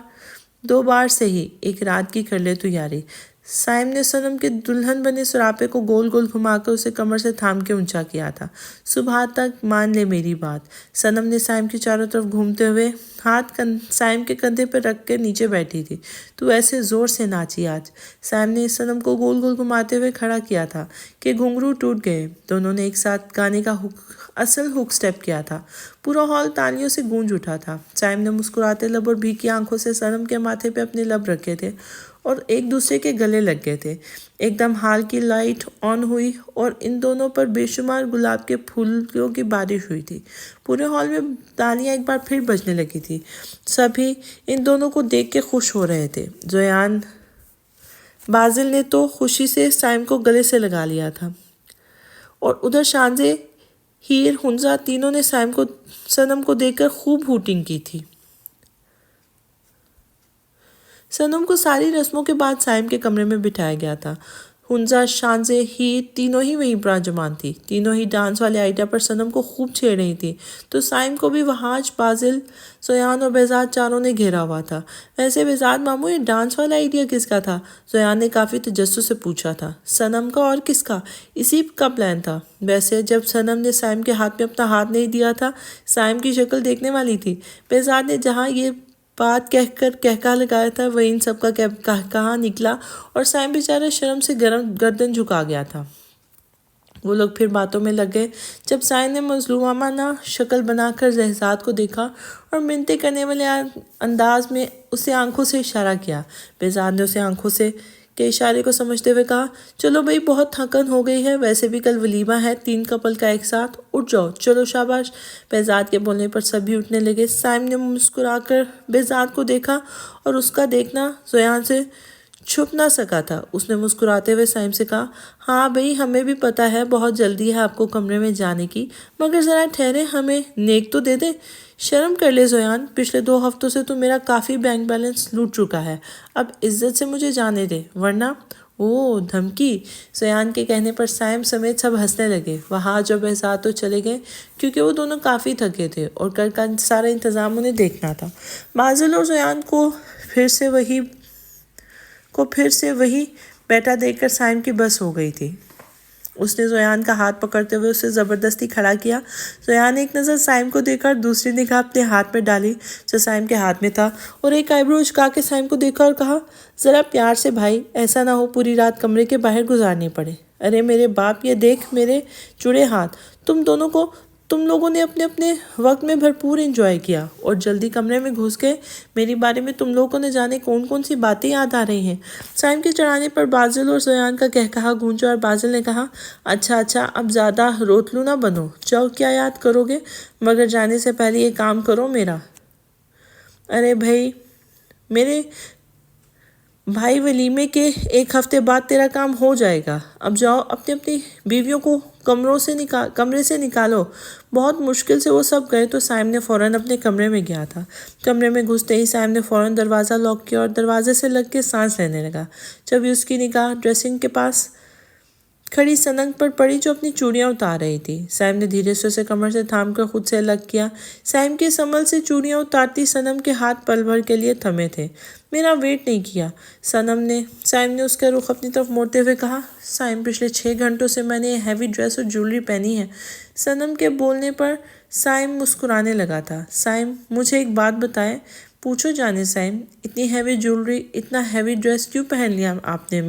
2 بار سے ہی ایک رات کی کر لے تو یاری۔ سائم نے صنم کے دلہن بنے سراپے کو گول گول گھما کر اسے کمر سے تھام کے اونچا کیا تھا۔ صبح تک مان لے میری بات۔ صنم نے سائم کی چاروں طرف گھومتے ہوئے ہاتھ سائم کے کندھے پر رکھ کے نیچے بیٹھی تھی۔ تو ایسے زور سے ناچی آج۔ سائم نے صنم کو گول گول گھماتے ہوئے کھڑا کیا تھا کہ گھنگرو ٹوٹ گئے۔ دونوں نے ایک ساتھ گانے کا اصل ہک سٹیپ کیا تھا۔ پورا ہال تالیوں سے گونج اٹھا تھا۔ سائم نے مسکراتے لب اور بھیکی آنکھوں سے صنم کے ماتھے پہ اپنے لب رکھے تھے اور ایک دوسرے کے گلے لگ گئے تھے۔ ایک دم ہال کی لائٹ آن ہوئی اور ان دونوں پر بے شمار گلاب کے پھولوں کی بارش ہوئی تھی۔ پورے ہال میں تالیاں ایک بار پھر بجنے لگی تھی۔ سبھی ان دونوں کو دیکھ کے خوش ہو رہے تھے۔ زویان بازل نے تو خوشی سے سائم کو گلے سے لگا لیا تھا، اور ادھر شانزے، ہیر، ہنزا تینوں نے صنم کو دیکھ کر خوب ہوٹنگ کی تھی۔ صنم کو ساری رسموں کے بعد سائم کے کمرے میں بٹھایا گیا تھا۔ ہنزا، شانزے، ہیر تینوں ہی وہیں پر جمان تھی۔ تینوں ہی ڈانس والے آئیڈیا پر صنم کو خوب چھیڑ رہی تھی، تو سائم کو بھی وہاج، بازل، زویان اور بہزاد چاروں نے گھیرا ہوا تھا۔ ویسے بہزاد ماموں، یہ ڈانس والا آئیڈیا کس کا تھا؟ زویان نے کافی تجسس سے پوچھا تھا۔ صنم کا، اور کس کا؟ اسی کا پلان تھا۔ ویسے جب صنم نے سائم کے ہاتھ میں اپنا ہاتھ نہیں دیا تھا، سائم کی شکل دیکھنے والی تھی۔ بہزاد نے جہاں یہ بات کہہ کر کہکہا لگایا تھا، وہیں ان سب کا کہکہا نکلا اور سائم بیچارہ شرم سے گردن جھکا گیا تھا۔ وہ لوگ پھر باتوں میں لگ گئے جب سائم نے مظلومانہ شکل بنا کر بہزاد کو دیکھا اور منتیں کرنے والے انداز میں اسے آنکھوں سے اشارہ کیا۔ بہزاد نے اسے آنکھوں سے کے اشارے کو سمجھتے ہوئے کہا، چلو بھئی، بہت تھکن ہو گئی ہے، ویسے بھی کل ولیمہ ہے 3 کپل کا ایک ساتھ، اٹھ جاؤ، چلو شاباش۔ بہزاد کے بولنے پر سبھی اٹھنے لگے۔ سائم نے مسکرا کر بہزاد کو دیکھا اور اس کا دیکھنا زویان سے چھپ نہ سکا تھا۔ اس نے مسکراتے ہوئے سائم سے کہا، ہاں بھئی، ہمیں بھی پتہ ہے بہت جلدی ہے آپ کو کمرے میں جانے کی، مگر ذرا ٹھہرے، ہمیں نیک تو دے دیں۔ شرم کر لے زویان، پچھلے 2 ہفتوں سے تو میرا کافی بینک بیلنس لوٹ چکا ہے، اب عزت سے مجھے جانے دے، ورنہ… اوہ، دھمکی! زویان کے کہنے پر سائم سمیت سب ہنسنے لگے۔ وہاج اور بہزاد تو چلے گئے کیونکہ وہ دونوں کافی تھکے تھے اور کل کا سارا انتظام انہیں دیکھنا تھا۔ بازل اور زویان کو پھر سے وہی بیٹھا دیکھ کر سائم کی بس ہو گئی تھی۔ اس نے زویان کا ہاتھ پکڑتے ہوئے اسے زبردستی کھڑا کیا۔ زویان نے ایک نظر سائم کو دیکھا اور دوسری نگاہ اپنے ہاتھ میں ڈالی جو سائم کے ہاتھ میں تھا، اور ایک آئی برو اچکا کے سائم کو دیکھا اور کہا، ذرا پیار سے بھائی، ایسا نہ ہو پوری رات کمرے کے باہر گزارنی پڑے۔ ارے میرے باپ، یہ دیکھ میرے جڑے ہاتھ۔ تم لوگوں نے اپنے اپنے وقت میں بھرپور انجوائے کیا اور جلدی کمرے میں گھس گئے۔ میری بارے میں تم لوگوں کو نہ جانے کون سی باتیں یاد آ رہی ہیں۔ سائم کے چڑھانے پر بازل اور زویان کا کہکہا گونجا اور بازل نے کہا، اچھا، اب زیادہ روتلو نہ بنو، جاؤ، کیا یاد کرو گے، مگر جانے سے پہلے یہ کام کرو میرا۔ ارے بھائی، میرے بھائی، ولیمے کے 1 ہفتے بعد تیرا کام ہو جائے گا، اب جاؤ، اپنی بیویوں کو کمرے سے نکالو۔ بہت مشکل سے وہ سب گئے تو سائم نے فوراً اپنے کمرے میں گیا تھا۔ کمرے میں گھستے ہی سائم نے فوراً دروازہ لاک کیا اور دروازے سے لگ کے سانس لینے لگا۔ جب اس کی نگاہ ڈریسنگ کے پاس کھڑی صنم پر پڑی جو اپنی چوڑیاں اتار رہی تھی، سائم نے دھیرے سے اسے کمر سے تھام کر خود سے الگ کیا۔ سائم کے اس عمل سے چوڑیاں اتارتی صنم کے ہاتھ پل بھر کے لیے تھمے تھے۔ میرا ویٹ نہیں کیا۔ سائم نے اس کا رخ اپنی طرف موڑتے ہوئے کہا، سائم پچھلے 6 گھنٹوں سے میں نے یہ ہیوی ڈریس اور جیولری پہنی ہے۔ سنم کے بولنے پر سائم مسکرانے لگا تھا۔ سائم، مجھے ایک بات بتائیں۔ پوچھو جانے سائم، اتنی ہیوی جیولری، اتنا ہیوی ڈریس کیوں پہن لیا آپ نے؟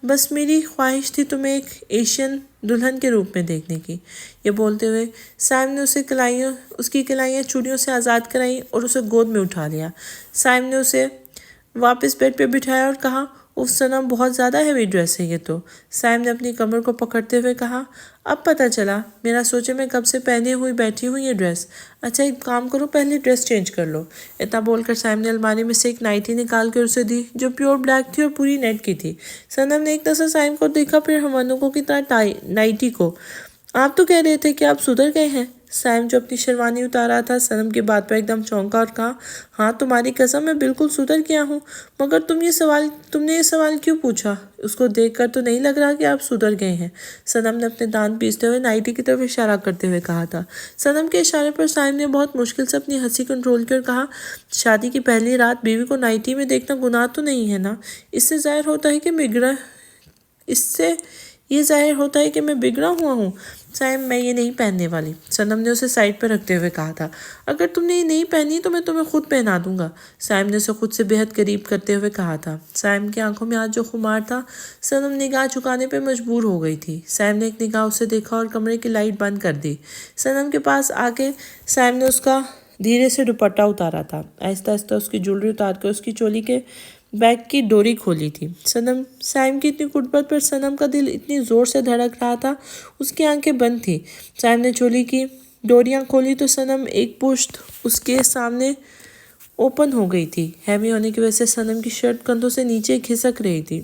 بس میری خواہش تھی تمہیں ایک ایشین دلہن کے روپ میں دیکھنے کی۔ یہ بولتے ہوئے سائم نے اس کی کلائیاں چوڑیوں سے آزاد کرائیں اور اسے گود میں اٹھا لیا۔ سائم نے اسے واپس بیڈ پہ بٹھایا اور کہا، اف سنم، بہت زیادہ ہیوی ڈریس ہے یہ تو۔ سائم نے اپنی کمر کو پکڑتے ہوئے کہا، اب پتہ چلا، میرا سوچے میں کب سے پہنے ہوئی بیٹھی ہوں یہ ڈریس۔ اچھا ایک کام کرو، پہلے ڈریس چینج کر لو۔ اتنا بول کر سائم نے الماری میں سے ایک نائٹی نکال کر اسے دی جو پیور بلیک تھی اور پوری نیٹ کی تھی۔ سنم نے ایک نظر سائم کو دیکھا، پھر ہمنوکوں کی طرح نائٹی کو۔ آپ تو کہہ رہے تھے کہ آپ سدھر گئے ہیں۔ سائم جو اپنی شیروانی اتار رہا تھا سنم کی بات پر ایک دم چونکا اور کہا، ہاں تمہاری قسم، میں بالکل سدھر گیا ہوں، مگر تم نے یہ سوال کیوں پوچھا؟ اس کو دیکھ کر تو نہیں لگ رہا کہ آپ سدھر گئے ہیں۔ سنم نے اپنے دانت پیستے ہوئے نائٹی کی طرف اشارہ کرتے ہوئے کہا تھا۔ سنم کے اشارے پر سائم نے بہت مشکل سے اپنی ہنسی کنٹرول کی اور کہا، شادی کی پہلی رات بیوی کو نائٹی میں دیکھنا گناہ تو نہیں ہے نا؟ اس سے ظاہر ہوتا ہے کہ میں بگڑا ہوا ہوں۔ سائم، میں یہ نہیں پہننے والی، سنم نے اسے سائڈ پر رکھتے ہوئے کہا تھا۔ اگر تم نے یہ نہیں پہنی تو میں تمہیں خود پہنا دوں گا، سائم نے اسے خود سے بہت قریب کرتے ہوئے کہا تھا۔ سائم کی آنکھوں میں آج جو خمار تھا، سنم نگاہ چکانے پہ مجبور ہو گئی تھی۔ سائم نے ایک نگاہ اسے دیکھا اور کمرے کی لائٹ بند کر دی۔ سنم کے پاس آ کے سائم نے اس کا دھیرے سے دوپٹہ اتارا تھا، آہستہ آہستہ اس کی جیولری اتار کر اس کی چولی کے بیگ کی ڈوری کھولی تھی۔ سائم کی اتنی قربت پر سنم کا دل اتنی زور سے دھڑک رہا تھا، اس کی آنکھیں بند تھیں۔ سائم نے چولی کی ڈوریاں کھولی تو سنم ایک پشت اس کے سامنے اوپن ہو گئی تھی۔ ہیوی ہونے کی وجہ سے سنم کی شرٹ کندھوں سے نیچے کھسک رہی تھی۔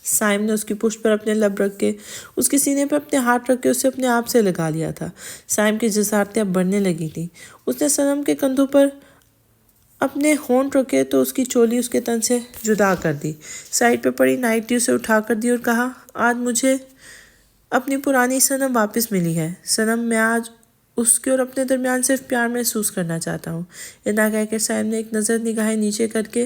سائم نے اس کی پشت پر اپنے لب رکھ کے، اس کے سینے پر اپنے ہاتھ رکھ کے اسے اپنے آپ سے لگا لیا تھا۔ سائم کی جسارتیں اب بڑھنے لگی تھیں۔ اس نے سنم کے کندھوں پر اپنے ہونٹ رکھے تو اس کی چولی اس کے تن سے جدا کر دی، سائڈ پہ پڑی نائٹی اسے اٹھا کر دی اور کہا، آج مجھے اپنی پرانی سنم واپس ملی ہے۔ سنم، میں آج اس کے اور اپنے درمیان صرف پیار محسوس کرنا چاہتا ہوں۔ اتنا کہہ کر سائم نے ایک نظر نگاہیں نیچے کر کے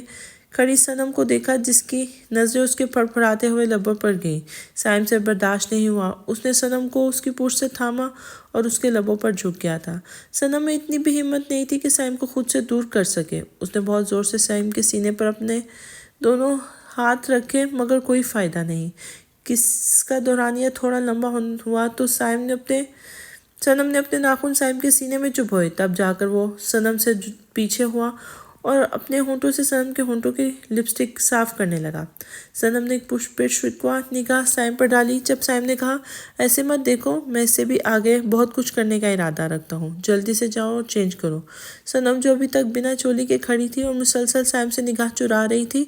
کھڑی سنم کو دیکھا، جس کی نظریں اس کے پھڑپھڑاتے ہوئے لبوں پر گئیں۔ سائم سے برداشت نہیں ہوا، اس نے سنم کو اس کی پشت سے تھاما اور اس کے لبوں پر جھک گیا تھا۔ سنم میں اتنی بھی ہمت نہیں تھی کہ سائم کو خود سے دور کر سکے۔ اس نے بہت زور سے سائم کے سینے پر اپنے دونوں ہاتھ رکھے، مگر کوئی فائدہ نہیں۔ کس کا دورانیہ تھوڑا لمبا ہوا تو سنم نے اپنے ناخن سائم کے سینے میں چبھوئے، تب جا کر وہ سنم سے پیچھے ہوا اور اپنے ہونٹوں سے سنم کے ہونٹوں کی لپسٹک صاف کرنے لگا۔ سنم نے ایک پشت پہ شکوہ نگاہ سائم پر ڈالی۔ جب سائم نے کہا، ایسے مت دیکھو، میں اس سے بھی آگے بہت کچھ کرنے کا ارادہ رکھتا ہوں، جلدی سے جاؤ اور چینج کرو۔ سنم جو ابھی تک بنا چولی کے کھڑی تھی اور مسلسل سائم سے نگاہ چرا رہی تھی،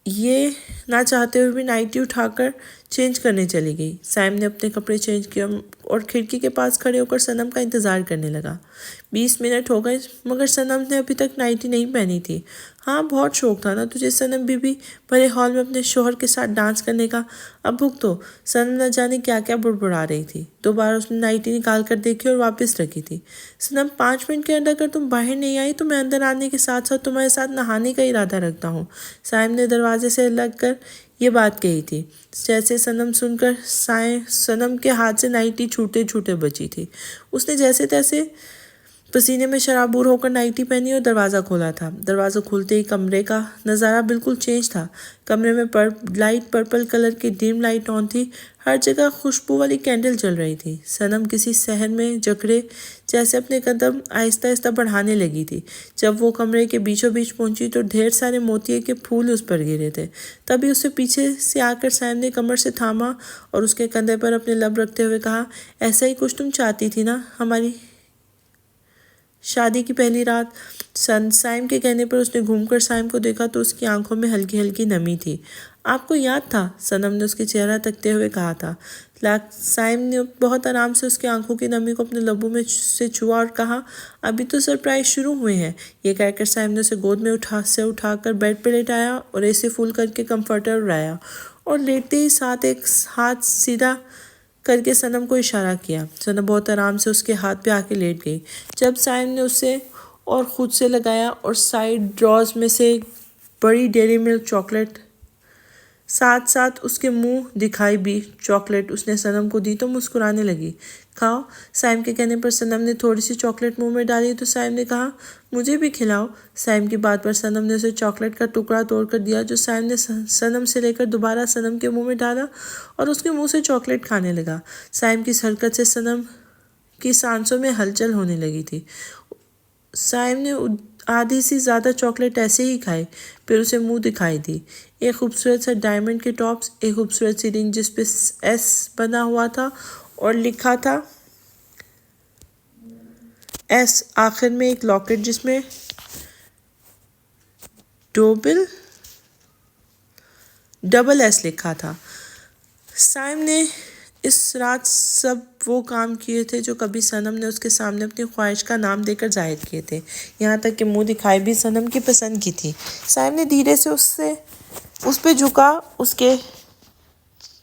یہ نہ چاہتے ہوئے بھی نائٹی اٹھا کر چینج کرنے چلی گئی۔ سائم نے اپنے کپڑے چینج کیے اور کھڑکی کے پاس کھڑے ہو کر سنم کا انتظار کرنے لگا۔ 20 منٹ ہو گئے مگر سنم نے ابھی تک نائٹی نہیں پہنی تھی۔ ہاں بہت شوق تھا نا تجھے سنم بی بی بھرے ہال میں اپنے شوہر کے ساتھ ڈانس کرنے کا، اب بھگتو۔ سنم نہ جانے کیا کیا بڑبڑا رہی تھی۔ 2 بار اس نے نائٹی نکال کر دیکھی اور واپس رکھی تھی۔ سنم، 5 منٹ کے اندر اگر تم باہر نہیں آئی تو میں اندر آنے کے ساتھ ساتھ تمہارے ساتھ نہانے کا ارادہ رکھتا ہوں۔ سائم نے دروازے سے لگ کر یہ بات کہی تھی۔ جیسے سنم سن کر سنم کے ہاتھ سے نائٹی چھوٹے بچی تھی۔ اس نے جیسے تیسے پسینے میں شرابور ہو کر نائٹی پہنی اور دروازہ کھولا تھا۔ دروازہ کھلتے ہی کمرے کا نظارہ بالکل چینج تھا۔ کمرے میں لائٹ پرپل کلر کی ڈیم لائٹ آن تھی، ہر جگہ خوشبو والی کینڈل جل رہی تھی۔ سنم کسی صحن میں جکڑے جیسے اپنے قدم آہستہ آہستہ بڑھانے لگی تھی۔ جب وہ کمرے کے بیچوں بیچ پہنچی تو ڈھیر سارے موتیے کے پھول اس پر گرے تھے۔ تبھی اسے پیچھے سے آ کر سائم نے کمر سے تھاما اور اس کے کندھے پر اپنے لب رکھتے ہوئے کہا، ایسا ہی کچھ تم چاہتی تھی نا ہماری شادی کی پہلی رات۔ سائم کے کہنے پر اس نے گھوم کر سائم کو دیکھا تو اس کی آنکھوں میں ہلکی ہلکی نمی تھی۔ آپ کو یاد تھا؟ سنم نے اس کے چہرہ تکتے ہوئے کہا تھا۔ سائم نے بہت آرام سے اس کی آنکھوں کی نمی کو اپنے لبوں میں سے چھوا اور کہا، ابھی تو سرپرائز شروع ہوئے ہیں۔ یہ کہہ کر سائم نے اسے گود میں اٹھا کر بیڈ پہ لیٹایا اور ایسے فول کر کے کمفرٹر اڑایا اور لیٹتے ہی ساتھ ایک ہاتھ سیدھا کر کے سنم کو اشارہ کیا۔ سنم بہت آرام سے اس کے ہاتھ پہ آ کے لیٹ گئی۔ جب سائم نے اسے اور خود سے لگایا اور سائڈ ڈراز میں سے بڑی ڈیری ملک چاکلیٹ ساتھ ساتھ اس کے منہ دکھائی بھی چاکلیٹ اس نے صنم کو دی تو مسکرانے لگی۔ کھاؤ۔ سائم کے کہنے پر صنم نے تھوڑی سی چاکلیٹ منہ میں ڈالی تو سائم نے کہا مجھے بھی کھلاؤ۔ سائم کی بات پر صنم نے اسے چاکلیٹ کا ٹکڑا توڑ کر دیا جو سائم نے صنم سے لے کر دوبارہ صنم کے منہ میں ڈالا اور اس کے منہ سے چاکلیٹ کھانے لگا۔ سائم کی اس حرکت سے صنم کی سانسوں میں ہلچل ہونے لگی تھی۔ سائم نے آدھی سے زیادہ چاکلیٹ ایسے ہی کھائی، پھر اسے منہ دکھائی دی۔ ایک خوبصورت سا ڈائمنڈ کے ٹاپس، ایک خوبصورت سی رنگ جس پہ ایس بنا ہوا تھا اور لکھا تھا ایس، آخر میں ایک لاکٹ جس میں ڈبل ایس لکھا تھا۔ سائم نے اس رات سب وہ کام کیے تھے جو کبھی صنم نے اس کے سامنے اپنی خواہش کا نام دے کر ظاہر کیے تھے، یہاں تک کہ منہ دکھائی بھی صنم کی پسند کی تھی۔ سائم نے دھیرے سے اس پہ جھکا، اس کے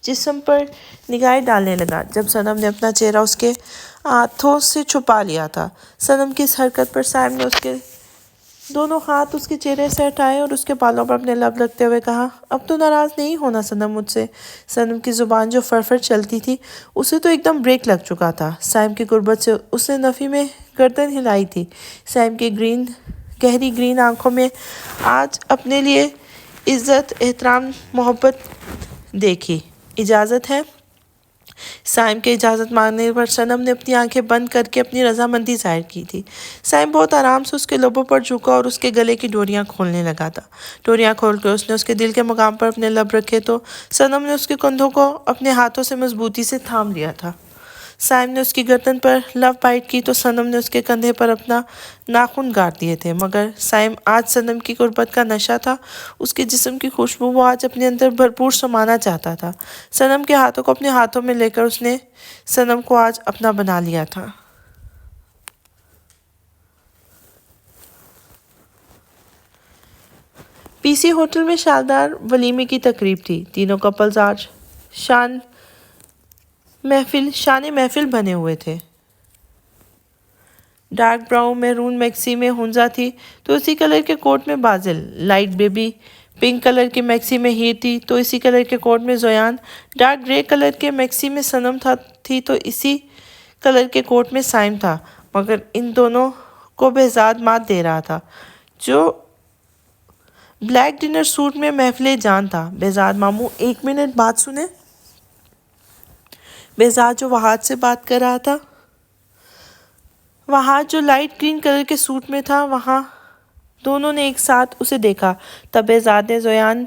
جسم پر نگاہیں ڈالنے لگا جب صنم نے اپنا چہرہ اس کے ہاتھوں سے چھپا لیا تھا۔ صنم کی اس حرکت پر سائم نے اس کے دونوں ہاتھ اس کے چہرے سے ہٹائے اور اس کے بالوں پر اپنے لب رکھتے ہوئے کہا اب تو ناراض نہیں ہونا صنم مجھ سے۔ صنم کی زبان جو فر چلتی تھی اسے تو ایک دم بریک لگ چکا تھا۔ سائم کی قربت سے اس نے نفی میں گردن ہلائی تھی۔ سائم کی گہری گرین آنکھوں میں آج اپنے لیے عزت، احترام، محبت دیکھی۔ اجازت ہے؟ سائم کے اجازت مانگنے پر صنم نے اپنی آنکھیں بند کر کے اپنی رضامندی ظاہر کی تھی۔ سائم بہت آرام سے اس کے لبوں پر جھکا اور اس کے گلے کی ڈوریاں کھولنے لگا تھا۔ ڈوریاں کھول کے اس نے اس کے دل کے مقام پر اپنے لب رکھے تو صنم نے اس کے کندھوں کو اپنے ہاتھوں سے مضبوطی سے تھام لیا تھا۔ سائم نے اس کی گردن پر لو بائٹ کی تو صنم نے اس کے کندھے پر اپنا ناخن گاڑ دیے تھے، مگر سائم آج صنم کی قربت کا نشہ تھا، اس کے جسم کی خوشبو وہ آج اپنے اندر بھرپور سمانا چاہتا تھا۔ صنم کے ہاتھوں کو اپنے ہاتھوں میں لے کر اس نے صنم کو آج اپنا بنا لیا تھا۔ پی سی ہوٹل میں شاندار ولیمے کی تقریب تھی۔ تینوں کپلز آج شان محفل بنے ہوئے تھے۔ ڈارک براؤن میرون میکسی میں ہنزا تھی تو اسی کلر کے کوٹ میں بازل، لائٹ بیبی پنک کلر کی میکسی میں ہیر تھی تو اسی کلر کے کوٹ میں زویان، ڈارک گرے کلر کے میکسی میں صنم تھی تو اسی کلر کے کوٹ میں سائم تھا، مگر ان دونوں کو بہزاد مات دے رہا تھا جو بلیک ڈنر سوٹ میں محفل جان تھا۔ بہزاد ماموں ایک منٹ بات سنیں۔ بہزاد جو وہاج سے بات کر رہا تھا، وہاج جو لائٹ گرین کلر کے سوٹ میں تھا، وہاں دونوں نے ایک ساتھ اسے دیکھا۔ تب بہزاد نے زویان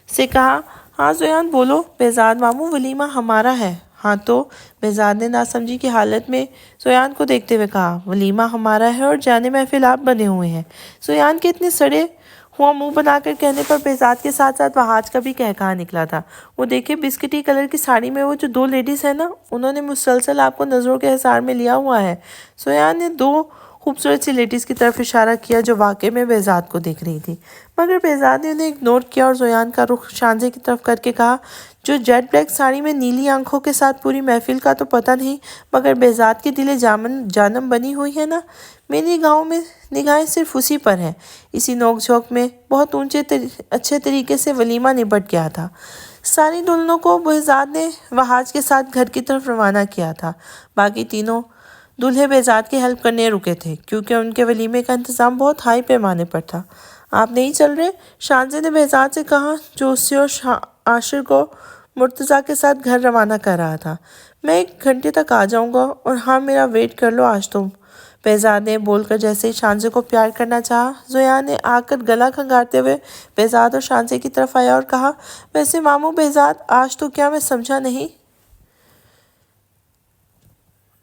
سے کہا ہاں زویان بولو۔ بہزاد ماموں ولیمہ ہمارا ہے۔ ہاں تو؟ بہزاد نے ناسمجھی کی حالت میں زویان کو دیکھتے ہوئے کہا ولیمہ ہمارا ہے اور جانے محفل آپ بنے ہوئے ہیں۔ زویان کے اتنے سڑے ہوا منہ بنا کر کہنے پر بہزاد کے ساتھ ساتھ وہاج کا بھی کہا نکلا تھا۔ وہ دیکھیں بسکٹی کلر کی ساڑی میں وہ جو دو لیڈیز ہیں نا، انہوں نے مسلسل آپ کو نظروں کے حصار میں لیا ہوا ہے۔ زویان نے دو خوبصورت سی لیڈیز کی طرف اشارہ کیا جو واقعے میں بہزاد کو دیکھ رہی تھی، مگر بہزاد نے انہیں اگنور کیا اور زویان کا رخ شانزے کی طرف کر کے کہا جو جیٹ بلیک ساڑی میں نیلی آنکھوں کے ساتھ پوری محفل کا تو پتہ نہیں، مگر بہزاد کے دل جانم بنی ہوئی ہے نا، میری نگاہیں صرف اسی پر ہیں۔ اسی نوک جھوک میں بہت اچھے طریقے سے ولیمہ نبٹ گیا تھا۔ ساری دلہنوں کو بہزاد نے وہاج کے ساتھ گھر کی طرف روانہ کیا تھا۔ باقی تینوں دلہے بہزاد کی ہیلپ کرنے رکے تھے کیونکہ ان کے ولیمے کا انتظام بہت ہائی پیمانے پر تھا۔ آپ نہیں چل رہے؟ شانزے نے بہزاد سے کہا جو اسے اور عاشر کو مرتضیٰ کے ساتھ گھر روانہ کر رہا تھا۔ میں 1 گھنٹے تک آ جاؤں گا اور ہاں میرا ویٹ کر لو آج تم۔ بہزاد نے بول کر جیسے ہی شانزے کو پیار کرنا چاہا، زویان نے آ کر گلا کھنگارتے ہوئے بہزاد اور شانزے کی طرف آیا اور کہا ویسے ماموں بہزاد آج تو کیا میں سمجھا نہیں؟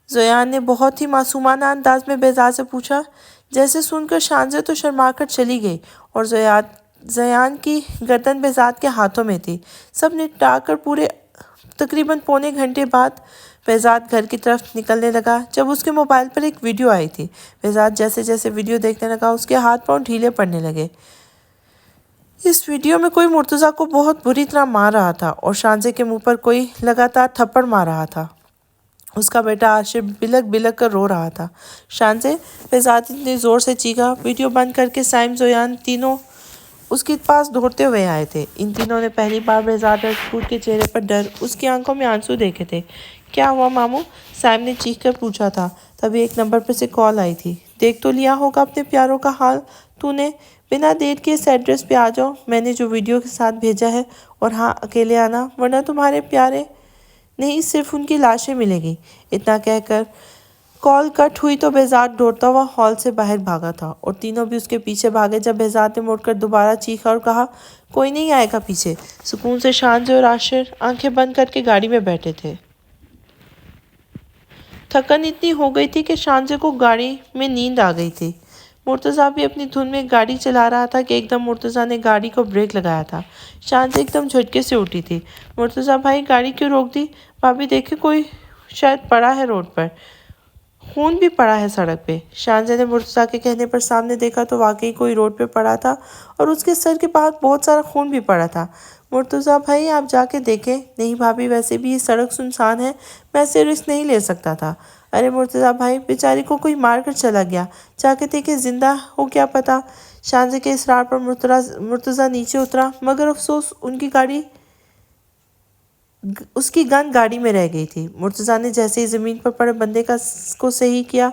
زویان نے بہت ہی معصومانہ انداز میں بہزاد سے پوچھا، جیسے سن کر شانزے تو شرما کر چلی گئی اور زویان کی گردن بہزاد کے ہاتھوں میں تھی۔ سب نپٹا کر پورے تقریباً پونے گھنٹے بعد بہزاد گھر کی طرف نکلنے لگا جب اس کے موبائل پر ایک ویڈیو آئی تھی۔ بہزاد جیسے جیسے ویڈیو دیکھنے لگا اس کے ہاتھ پاؤں ڈھیلے پڑنے لگے۔ اس ویڈیو میں کوئی مرتضیٰ کو بہت بری طرح مار رہا تھا اور شانزے کے منہ پر کوئی لگاتار تھپڑ مار رہا تھا۔ اس کا بیٹا عاشر بلک بلک کر رو رہا تھا۔ شانزے، بہزاد اتنے زور سے چیخا۔ ویڈیو بند کر کے سائم زویان تینوں اس کے پاس دوڑتے ہوئے آئے تھے۔ ان تینوں نے پہلی بار بہزاد رجپوت کے چہرے پر ڈر، اس کی آنکھوں میں آنسو دیکھے تھے۔ کیا ہوا ماموں؟ سائم نے چیخ کر پوچھا تھا۔ تبھی ایک نمبر پر سے کال آئی تھی۔ دیکھ تو لیا ہوگا اپنے پیاروں کا حال تو نے؟ بنا دیر کے اس ایڈریس پہ آ جاؤ، میں نے جو ویڈیو کے ساتھ بھیجا ہے، اور ہاں اکیلے آنا، ورنہ تمہارے پیارے نہیں صرف ان کی لاشیں ملیں گی۔ اتنا کہہ کر کال کٹ ہوئی تو بہزاد دوڑتا ہوا ہال سے باہر بھاگا تھا، اور تینوں بھی اس کے پیچھے بھاگے جب بہزاد نے مڑ کر دوبارہ چیخا اور کہا، کوئی نہیں آئے گا پیچھے۔ سکون سے شانزے اور عاشر آنکھیں بند کر کے گاڑی میں بیٹھے تھے۔ تھکن اتنی ہو گئی تھی کہ شانزے کو گاڑی میں نیند آ گئی تھی۔ مرتضیٰ بھی اپنی دھن میں گاڑی چلا رہا تھا کہ ایک دم مرتضیٰ نے گاڑی کو بریک لگایا تھا۔ شانزے ایک دم جھٹکے سے اٹھی تھی۔ مرتضیٰ بھائی گاڑی کیوں روک دی؟ بھابی دیکھے کوئی شاید پڑا ہے روڈ پر، خون بھی پڑا ہے سڑک پہ۔ شانزے نے مرتضیٰ کے کہنے پر سامنے دیکھا تو واقعی کوئی روڈ پہ پڑا تھا، اور اس کے سر کے پاس بہت سارا خون بھی پڑا تھا۔ مرتضیٰ بھائی آپ جا کے دیکھیں۔ نہیں بھابی، ویسے بھی یہ سڑک سنسان ہے، میں ایسے رسک نہیں لے سکتا تھا۔ ارے مرتضیٰ بھائی، بیچاری کو کوئی مار کر چلا گیا، جا کے دیکھیں زندہ ہو کیا پتا۔ شانزے کے اصرار پر مرتضیٰ نیچے اترا، مگر افسوس اس کی گن گاڑی میں رہ گئی تھی۔ مرتضیٰ نے جیسے ہی زمین پر پڑے بندے کو صحیح کیا،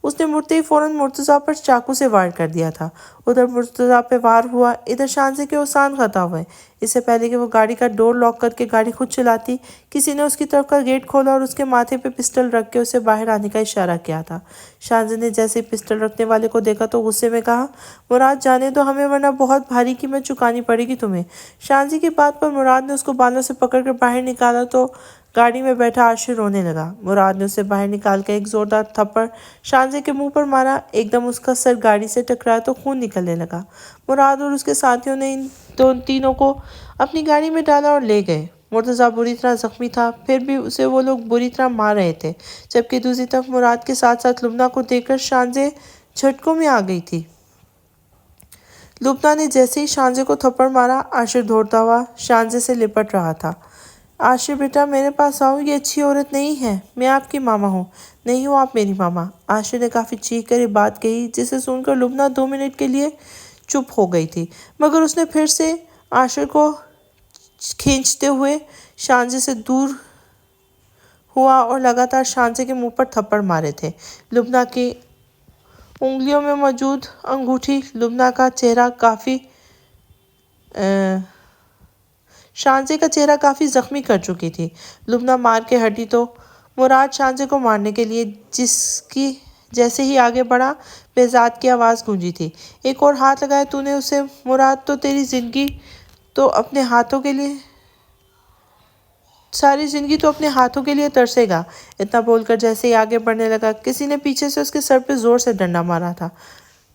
اس نے مڑتے ہی فوراً مرتضیٰ پر چاقو سے وار کر دیا تھا۔ ادھر مرتضیٰ پہ وار ہوا، ادھر شانزے کے اوسان خطا ہوئے۔ اس سے پہلے کہ وہ گاڑی کا ڈور لاک کر کے گاڑی خود چلاتی، کسی نے اس کی طرف کا گیٹ کھولا اور اس کے ماتھے پہ پسٹل رکھ کے اسے باہر آنے کا اشارہ کیا تھا۔ شانزے نے جیسے ہی پسٹل رکھنے والے کو دیکھا تو غصے میں کہا، مراد جانے دو ہمیں، ورنہ بہت بھاری قیمت چکانی پڑے گی تمہیں۔ شانزے کی بات پر مراد نے اس کو بالوں سے پکڑ کر باہر نکالا تو گاڑی میں بیٹھا عاشر رونے لگا۔ مراد نے اسے باہر نکال کے ایک زوردار تھپڑ شانزے کے منہ پر مارا۔ ایک دم اس کا سر گاڑی سے ٹکرایا تو خون نکلنے لگا۔ مراد اور اس کے ساتھیوں نے ان تینوں کو اپنی گاڑی میں ڈالا اور لے گئے۔ مرتضیٰ بری طرح زخمی تھا، پھر بھی اسے وہ لوگ بری طرح مار رہے تھے، جبکہ دوسری طرف مراد کے ساتھ ساتھ لبنہ کو دیکھ کر شانزے جھٹکوں میں آ گئی تھی۔ لبنہ نے جیسے ہی شانزے کو تھپڑ مارا، عاشر دوڑتا ہوا شانزے سے لپٹ رہا تھا۔ عاشر بیٹا میرے پاس آؤ، یہ اچھی عورت نہیں ہے، میں آپ کی ماما ہوں۔ نہیں ہو آپ میری ماما۔ عاشر نے کافی چیخ کر یہ بات کہی، جسے سن کر لبنہ 2 منٹ کے لیے چپ ہو گئی تھی، مگر اس نے پھر سے عاشر کو کھینچتے ہوئے شانزے سے دور ہوا اور لگاتار شانزے کے منہ پر تھپڑ مارے تھے۔ لبنہ کی انگلیوں میں موجود انگوٹھی شانزے کا چہرہ کافی زخمی کر چکی تھی۔ لبنہ مار کے ہٹی تو مراد شانزے کو مارنے کے لیے جیسے ہی آگے بڑھا، بہزاد کی آواز گونجی تھی، ایک اور ہاتھ لگایا تو نے اسے مراد، تو تیری زندگی تو اپنے ہاتھوں کے لیے ساری زندگی تو اپنے ہاتھوں کے لیے ترسے گا۔ اتنا بول کر جیسے ہی آگے بڑھنے لگا، کسی نے پیچھے سے اس کے سر پہ زور سے ڈنڈا مارا تھا۔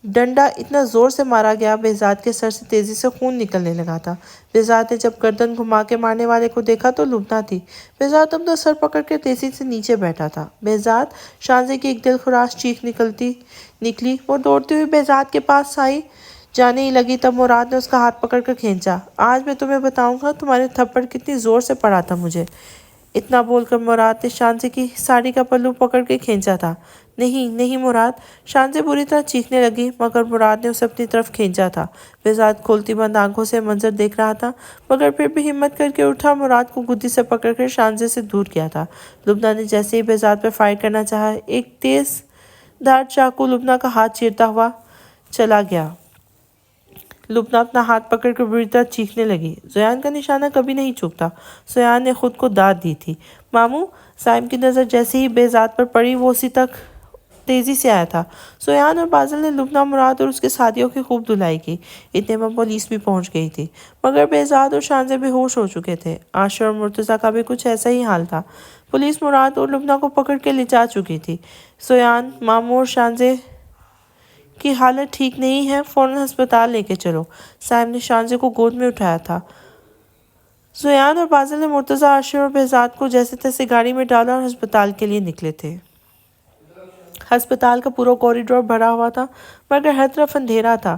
ڈنڈا اتنا زور سے مارا گیا، بہزاد کے سر سے تیزی سے خون نکلنے لگا تھا۔ بہزاد نے جب گردن گھما کے مارنے والے کو دیکھا تو لبنہ تھی۔ بہزاد اپنا سر پکڑ کے تیزی سے نیچے بیٹھا تھا۔ بہزاد! شانزے کی ایک دلخراش چیخ نکلی۔ وہ دوڑتی ہوئی بہزاد کے پاس آئی، جانے ہی لگی تب مراد نے اس کا ہاتھ پکڑ کر کھینچا۔ آج میں تمہیں بتاؤں گا تمہارے تھپڑ کتنی زور سے پڑا تھا مجھے۔ اتنا بول کر مراد نے شانزے کی ساڑی کا پلو پکڑ کے کھینچا تھا۔ نہیں مراد! شانزے بری طرح چیخنے لگی، مگر مراد نے اسے اپنی طرف کھینچا تھا۔ بہزاد کھولتی بند آنکھوں سے منظر دیکھ رہا تھا، مگر پھر بھی ہمت کر کے اٹھا، مراد کو گدی سے پکڑ کر شانزے سے دور کیا تھا۔ لبنہ نے جیسے ہی بہزاد پر فائر کرنا چاہا، ایک تیز دھار چاقو لبنہ کا ہاتھ چیرتا ہوا چلا گیا۔ لبنہ اپنا ہاتھ پکڑ کر بری طرح چیخنے لگی۔ زویان کا نشانہ کبھی نہیں چوکتا، زویان نے خود کو داد دی تھی۔ ماموں! سائم کی نظر جیسے ہی بہزاد پر پڑی، وہ اسی تک تیزی سے آیا تھا۔ زویان اور بازل نے لبنہ، مراد اور اس کے ساتھیوں کی خوب دھلائی کی۔ اتنے میں پولیس بھی پہنچ گئی تھی، مگر بہزاد اور شانزے بے ہوش ہو چکے تھے۔ عاشر اور مرتضیٰ کا بھی کچھ ایسا ہی حال تھا۔ پولیس مراد اور لبنہ کو پکڑ کے لے جا چکی تھی۔ زویان، ماموں اور شانزے کی حالت ٹھیک نہیں ہے، فوراً ہسپتال لے کے چلو۔ سائم نے شانزے کو گود میں اٹھایا تھا۔ زویان اور بازل نے مرتضیٰ، عاشر اور بہزاد کو جیسے تیسے گاڑی میں ڈالا اور ہسپتال کے لیے نکلے تھے۔ ہسپتال کا پورا کوریڈور بھرا ہوا تھا، مگر ہر طرف اندھیرا تھا۔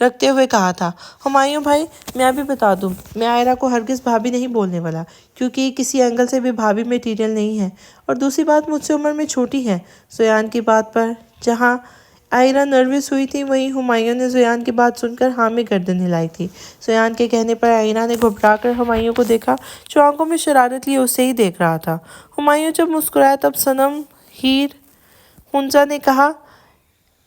رکھتے ہوئے کہا تھا۔ ہمایوں بھائی، میں ابھی بتا دوں، میں آئرہ کو ہرگز بھابھی نہیں بولنے والا، کیونکہ یہ کسی اینگل سے بھی بھابھی میٹیریل نہیں ہے، اور دوسری بات مجھ سے عمر میں چھوٹی ہے۔ زیان کی بات پر جہاں آئرہ نروس ہوئی تھی، وہیں ہمایوں نے زیان کی بات سن کر ہاں میں گردن ہلائی تھی۔ زیان کے کہنے پر آئرہ نے گھبرا کر ہمایوں کو دیکھا، جو آنکھوں میں شرارت لیے اسے ہی دیکھ رہا تھا۔ ہمایوں جب مسکرایا تب صنم ہیر ہنزا نے کہا،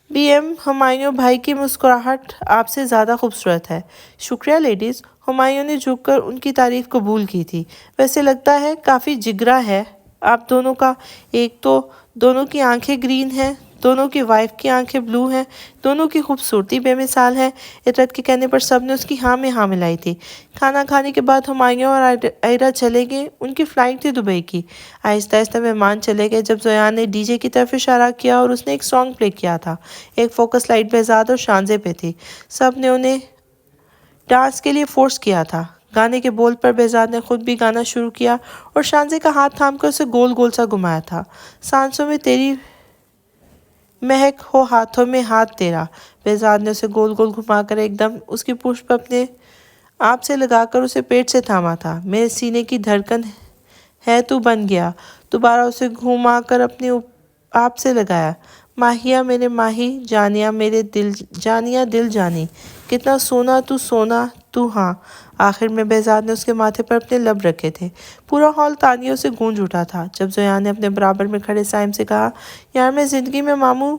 بی ایم ہمایوں بھائی کی مسکراہٹ آپ سے زیادہ خوبصورت ہے۔ شکریہ لیڈیز۔ ہمایوں نے جھک کر ان کی تعریف قبول کی تھی۔ ویسے لگتا ہے کافی جگرا ہے آپ دونوں کا۔ ایک تو دونوں کی آنکھیں گرین ہیں، دونوں کی وائف کی آنکھیں بلو ہیں، دونوں کی خوبصورتی بے مثال ہے۔ عطرت کے کہنے پر سب نے اس کی ہاں میں ہاں ملائی تھی۔ کھانا کھانے کے بعد ہمایوں اور آئرہ چلے گئے۔ ان کی فلائٹ تھی دبئی کی۔ آہستہ آہستہ مہمان چلے گئے جب زیان نے ڈی جے کی طرف اشارہ کیا اور اس نے ایک سانگ پلے کیا تھا۔ ایک فوکس لائٹ بہزاد اور شانزے پہ تھی۔ سب نے انہیں ڈانس کے لیے فورس کیا تھا۔ گانے کے بول پر بہزاد نے خود بھی گانا شروع کیا اور شانزے کا ہاتھ تھام کر اسے گول گول سا گھمایا تھا۔ سانسوں میں تیری مہک ہو ہاتھوں میں ہاتھ تیرا۔ بہزاد نے اسے گول گول گھما کر ایک دم اس کی پشت پر اپنے آپ سے لگا کر اسے پیٹ سے تھاما تھا۔ میرے سینے کی دھڑکن ہے تو بن گیا۔ دوبارہ اسے گھما کر اپنے آپ سے لگایا۔ ماہیا میرے ماہی، جانیا میرے دل، جانیا دل جانی، کتنا سونا تو ہاں۔ آخر میں بہزاد نے اس کے ماتھے پر اپنے لب رکھے تھے۔ پورا ہال تانیوں سے گونج اٹھا تھا جب زیان نے اپنے برابر میں کھڑے سائم سے کہا، یار میں زندگی میں ماموں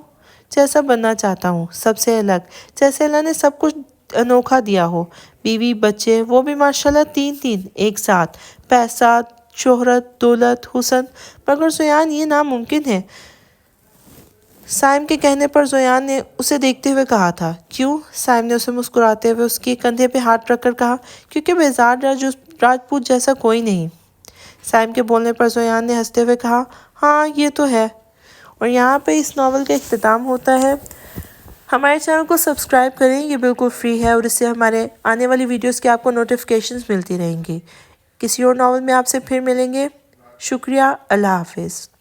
جیسا بننا چاہتا ہوں، سب سے الگ، جیسے اللہ نے سب کچھ انوکھا دیا ہو، بیوی بچے، وہ بھی ماشاءاللہ تین ایک ساتھ، پیسہ، شہرت، دولت، حسن، مگر زیان یہ ناممکن ہے۔ سائم کے کہنے پر زیان نے اسے دیکھتے ہوئے کہا تھا، کیوں؟ سائم نے اسے مسکراتے ہوئے اس کے کندھے پہ ہاتھ رکھ کر کہا، کیونکہ بہزاد راجپوت جیسا کوئی نہیں۔ سائم کے بولنے پر زیان نے ہنستے ہوئے کہا، ہاں یہ تو ہے۔ اور یہاں پہ اس ناول کا اختتام ہوتا ہے۔ ہمارے چینل کو سبسکرائب کریں، یہ بالکل فری ہے، اور اس سے ہمارے آنے والی ویڈیوز کی آپ کو نوٹیفیکیشنز ملتی رہیں گی۔ کسی اور ناول میں آپ سے پھر ملیں گے۔ شکریہ، اللہ حافظ۔